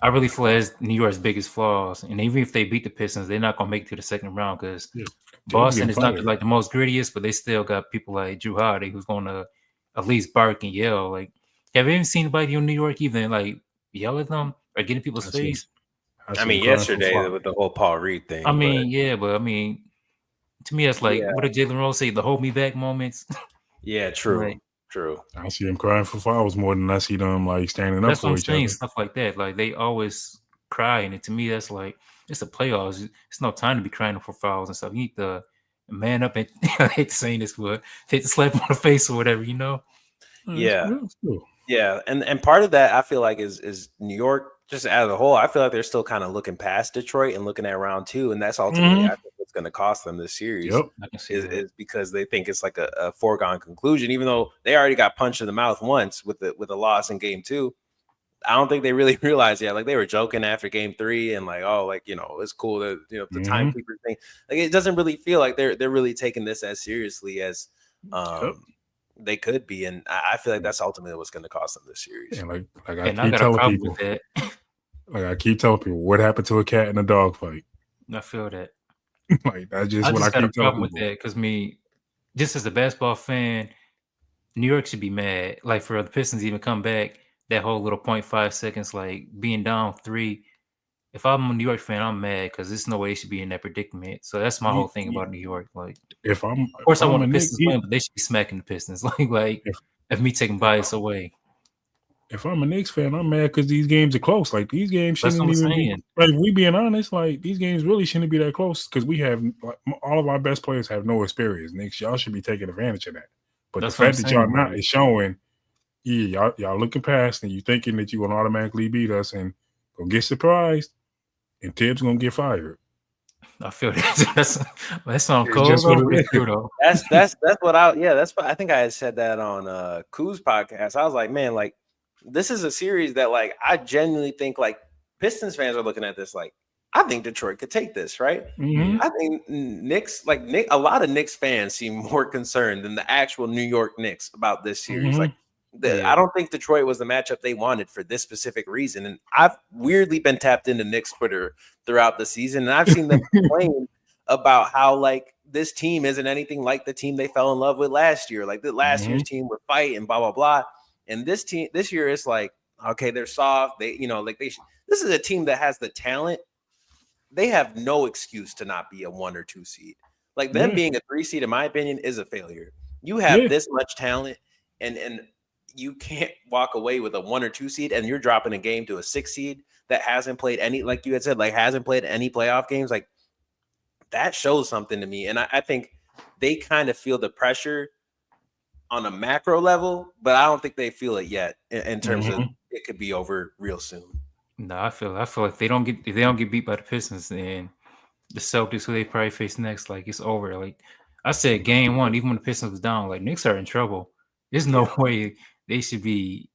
I really feel that's New York's biggest flaws. And even if they beat the Pistons, they're not gonna make it to the second round because Yeah, they'll be Boston getting is not fired. like the most grittiest, but they still got people like Drew Holiday who's gonna at least bark and yell. Like, have you ever seen anybody in New York even like yell at them or get in people's I see face? I I see him mean, crying for yesterday fire. with the whole Paul Reed I thing, but mean, yeah, but I mean, to me, that's like yeah, what did Jalen Rose say? The hold me back moments. yeah, Like true. I see them crying for fouls more than I see them like standing up that's what I'm for each saying. other. Stuff like that. Like they always cry, and to me, that's like it's the playoffs. It's no time to be crying for fouls and stuff. You need to man up and I hate saying this, but hit the slap on the face or whatever. Yeah, It's cool. yeah, and part of that I feel like is New York just as a whole. I feel like they're still kind of looking past Detroit and looking at round 2, and that's ultimately I Mm-hmm. think what's going to cost them this series. Yep. I can see that. Is because they think it's like a foregone conclusion, even though they already got punched in the mouth once with a loss in game 2. I don't think they really realized yet. Like they were joking after game 3 and like, oh, like, it's cool that the Mm-hmm. timekeeper thing. Like it doesn't really feel like they're really taking this as seriously as Yep. they could be. And I feel like that's ultimately what's going to cost them this series. And like I And I keep got a telling problem with people, that. what happened to a cat in a dog fight? I feel that. Like that's just I what I just got a keep telling problem with people. that because me, just as a basketball fan, New York should be mad. Like for the Pistons to even come back, that whole little 0.5 seconds, like being down 3. If I'm a New York fan, I'm mad because there's no way they should be in that predicament. So that's my whole thing about New York. Like, If of if course, I I'm want a the Knick, Pistons win, but they should be smacking the Pistons. Like if if me taking if bias away. if I'm a Knicks fan, I'm mad because these games are close. Like these games That's what shouldn't I'm even be. saying. Like we being honest, like these games really shouldn't be that close because we have like, all of our best players have no experience. Knicks, y'all should be taking advantage of that. But the That's what I'm fact that y'all saying. not Like, is showing, yeah, y'all looking past and you thinking that you gonna automatically beat us and gonna get surprised and Tibbs gonna get fired. I feel that. That's on It's cold just what though, but it it's is. true though. That's what that's what I think I had said that on Koo's podcast. I was like, man, like this is a series that like I genuinely think like Pistons fans are looking at this like I think Detroit could take this, right? Mm-hmm. Yeah, I think a lot of Knicks fans seem more concerned than the actual New York Knicks about this series. Mm-hmm. Like yeah. I don't think Detroit was the matchup they wanted for this specific reason. And I've weirdly been tapped into Knicks Twitter throughout the season, and I've seen them complain about how like this team isn't anything like the team they fell in love with last year. Like the last Mm-hmm. year's team would fight and blah blah blah. And this team this year is like, okay, they're soft. They, like this is a team that has the talent. They have no excuse to not be a 1 or 2 seed. Like them Yeah. being a 3 seed, in my opinion, is a failure. You have Yeah. this much talent, and you can't walk away with a 1 or 2 seed, and you're dropping a game to a 6 seed that hasn't played any, like you had said, like hasn't played any playoff games. Like that shows something to me. And I think they kind of feel the pressure on a macro level, but I don't think they feel it yet in terms of Mm-hmm. it could be over real soon. No, I feel like if they don't get beat by the Pistons, then the Celtics, who they probably face next, like it's over. Like I said, game 1, even when the Pistons was down, like Knicks are in trouble. There's no Yeah. way they should be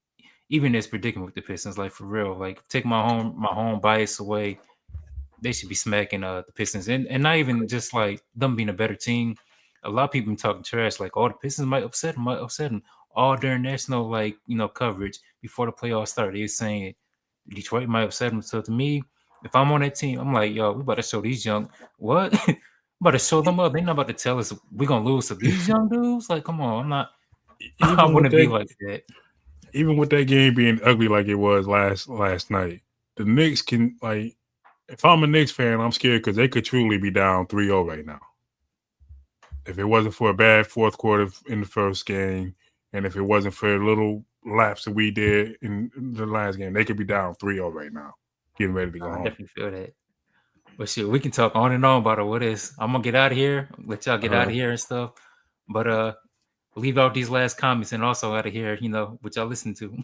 even this predicament with the Pistons. Like for real, like take my home bias away. They should be smacking the Pistons, and not even just like them being a better team. A lot of people been talking trash, like the Pistons might upset them all during national coverage before the playoffs started. They were saying Detroit might upset them. So to me, if I'm on that team, I'm like, yo, we about to show these young what? About to show them up. They're not about to tell us we're gonna lose to these young dudes. Like, come on, I'm not. I even with wouldn't be that like that. even with that game being ugly like it was last night, the Knicks can like if I'm a Knicks fan, I'm scared because they could truly be down 3-0 right now. If it wasn't for a bad fourth quarter in the first game, and if it wasn't for a little lapse that we did in the last game, they could be down 3-0 right now, getting ready to go I home. definitely feel that. But shit, we can talk on and on about it. What is? I'm gonna get out of here. Let y'all get out of here and stuff. But leave out these last comments and also out of here. What y'all listen to.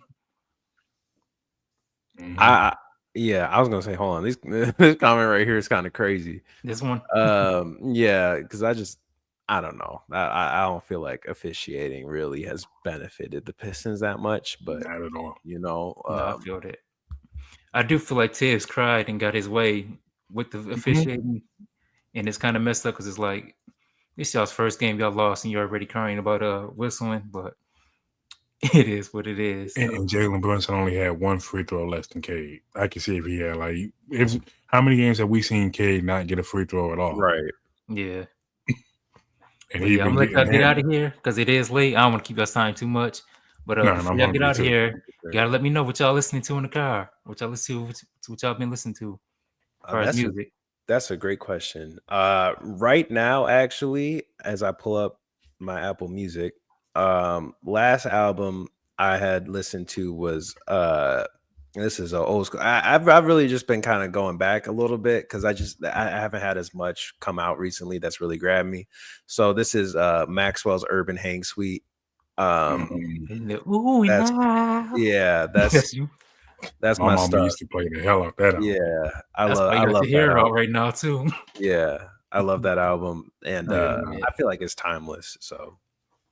Mm-hmm. Yeah, I was gonna say, hold on. This comment right here is kind of crazy. This one. Yeah, because I don't know. I don't feel like officiating really has benefited the Pistons that much, but Not at all. No, I feel that. I do feel like Tibbs cried and got his way with the Mm-hmm. officiating, and it's kind of messed up because it's like this y'all's first game y'all lost and you're already crying about whistling, but it is what it is. And Jalen Brunson only had one free throw less than Cade. I can see if he had if how many games have we seen Cade not get a free throw at all? right. Yeah. And But he's yeah, I'm been gonna let getting y'all get him. out of here because it is late. I don't want to keep y'all's time too much. But No, and before I'm y'all get hungry out of too. here, you gotta let me know what y'all listening to in the car. What y'all listen to, what y'all been listening to as far as music. That's a great question. Right now, actually, as I pull up my Apple Music, last album I had listened to was this is a old school. I've really just been kind of going back a little bit because I haven't had as much come out recently that's really grabbed me. So this is Maxwell's Urban Hang Suite. Ooh, That's nah. yeah, That's you. that's My my mama stuff. used to play the hell out that album. Yeah, That's why I you got your love that hair out album. right now too. Yeah, I love that album, and Yeah, Yeah, I feel like it's timeless. So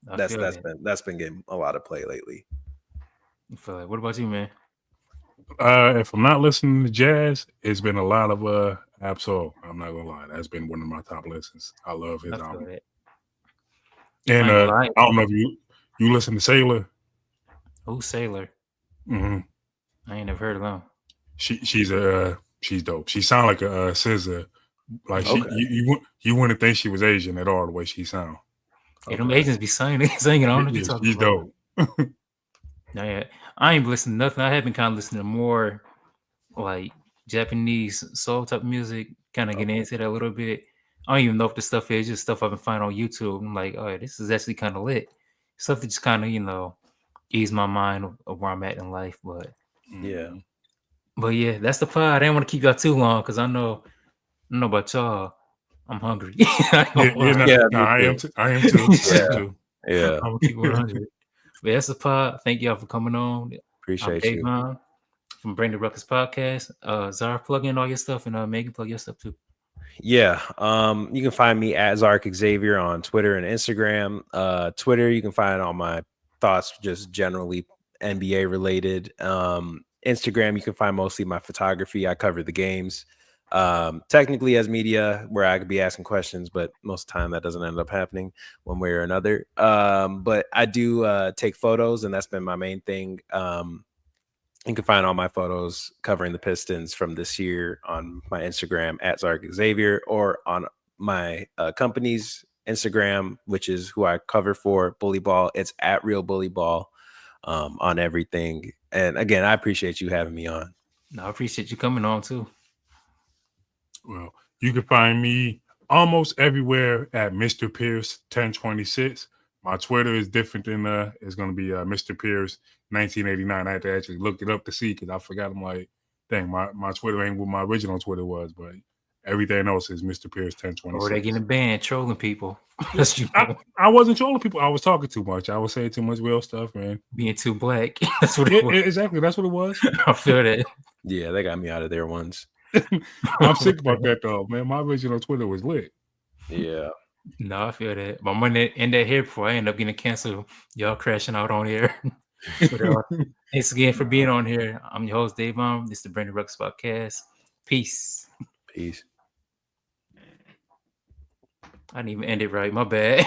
I feel that. that's been getting a lot of play lately. I feel like. What about you, man? If I'm not listening to jazz, it's been a lot of Absol. I'm not gonna lie, that's been one of my top listens. I love his I feel album. that. I And ain't gonna lie. I don't know if you listen to Sailor. Who's Sailor? Hmm I ain't never heard of them. She's dope. She sound like a scissor. Like Yeah. she Okay. you wouldn't think she was Asian at all the way she sound. Yeah, them Okay. agents be singing. Singing. I don't know what you're Yeah, talking she's about. dope. Yeah, I ain't listening to nothing. I have been kind of listening to more like Japanese soul type music. Kind of getting Okay. into that a little bit. I don't even know if the stuff is just stuff I've been finding on YouTube. I'm like, oh, yeah, this is actually kind of lit. Stuff that just kind of ease my mind of where I'm at in life. Yeah. Mhm. But yeah, that's the pod. I didn't want to keep y'all too long because I know about y'all. I'm hungry. I ain't Yeah, gonna yeah, lie. no, Yeah, no, me I am too. too. I am too. I am Yeah. too. Yeah. I'm gonna keep 100. But that's the pod. Thank y'all for coming on. I'm Appreciate you. Dave-On from Brandon Ruckus Podcast. Zara, plug in all your stuff, and Megan, plug your stuff too. Yeah. You can find me at Zariq Xavier on Twitter and Instagram. Twitter, you can find all my thoughts just generally NBA related. Instagram, you can find mostly my photography. I cover the games. Technically as media where I could be asking questions, but most of the time that doesn't end up happening one way or another. But I do take photos, and that's been my main thing. You can find all my photos covering the Pistons from this year on my Instagram at Zariq Xavier, or on my company's Instagram, which is who I cover for, BullyBull. It's at Real BullyBull on everything. And again, I appreciate you having me on. No, I appreciate you coming on too. Well, you can find me almost everywhere at Mr. Pierce 1026. My Twitter is different than it's gonna be Mr. Pierce 1989. I had to actually look it up to see because I forgot. I'm like, dang, my Twitter ain't what my original Twitter was, but everything else is Mr. Pierce Or they 1026. getting banned, trolling people. Yeah, That's I wasn't trolling people. I was talking too much. I was saying too much real stuff, man. being too black. That's what Yeah, it was. exactly. That's what it was. I feel that. Yeah, they got me out of there once. I'm sick about that though, man. My original Twitter was lit. Yeah. No, I feel that. But I'm gonna end that here before I end up getting canceled. Y'all crashing out on here. But, thanks again for being on here. I'm your host, Dave-On. This is the Brandon Ruckus Podcast. Peace. Peace. I didn't even end it right. My bad.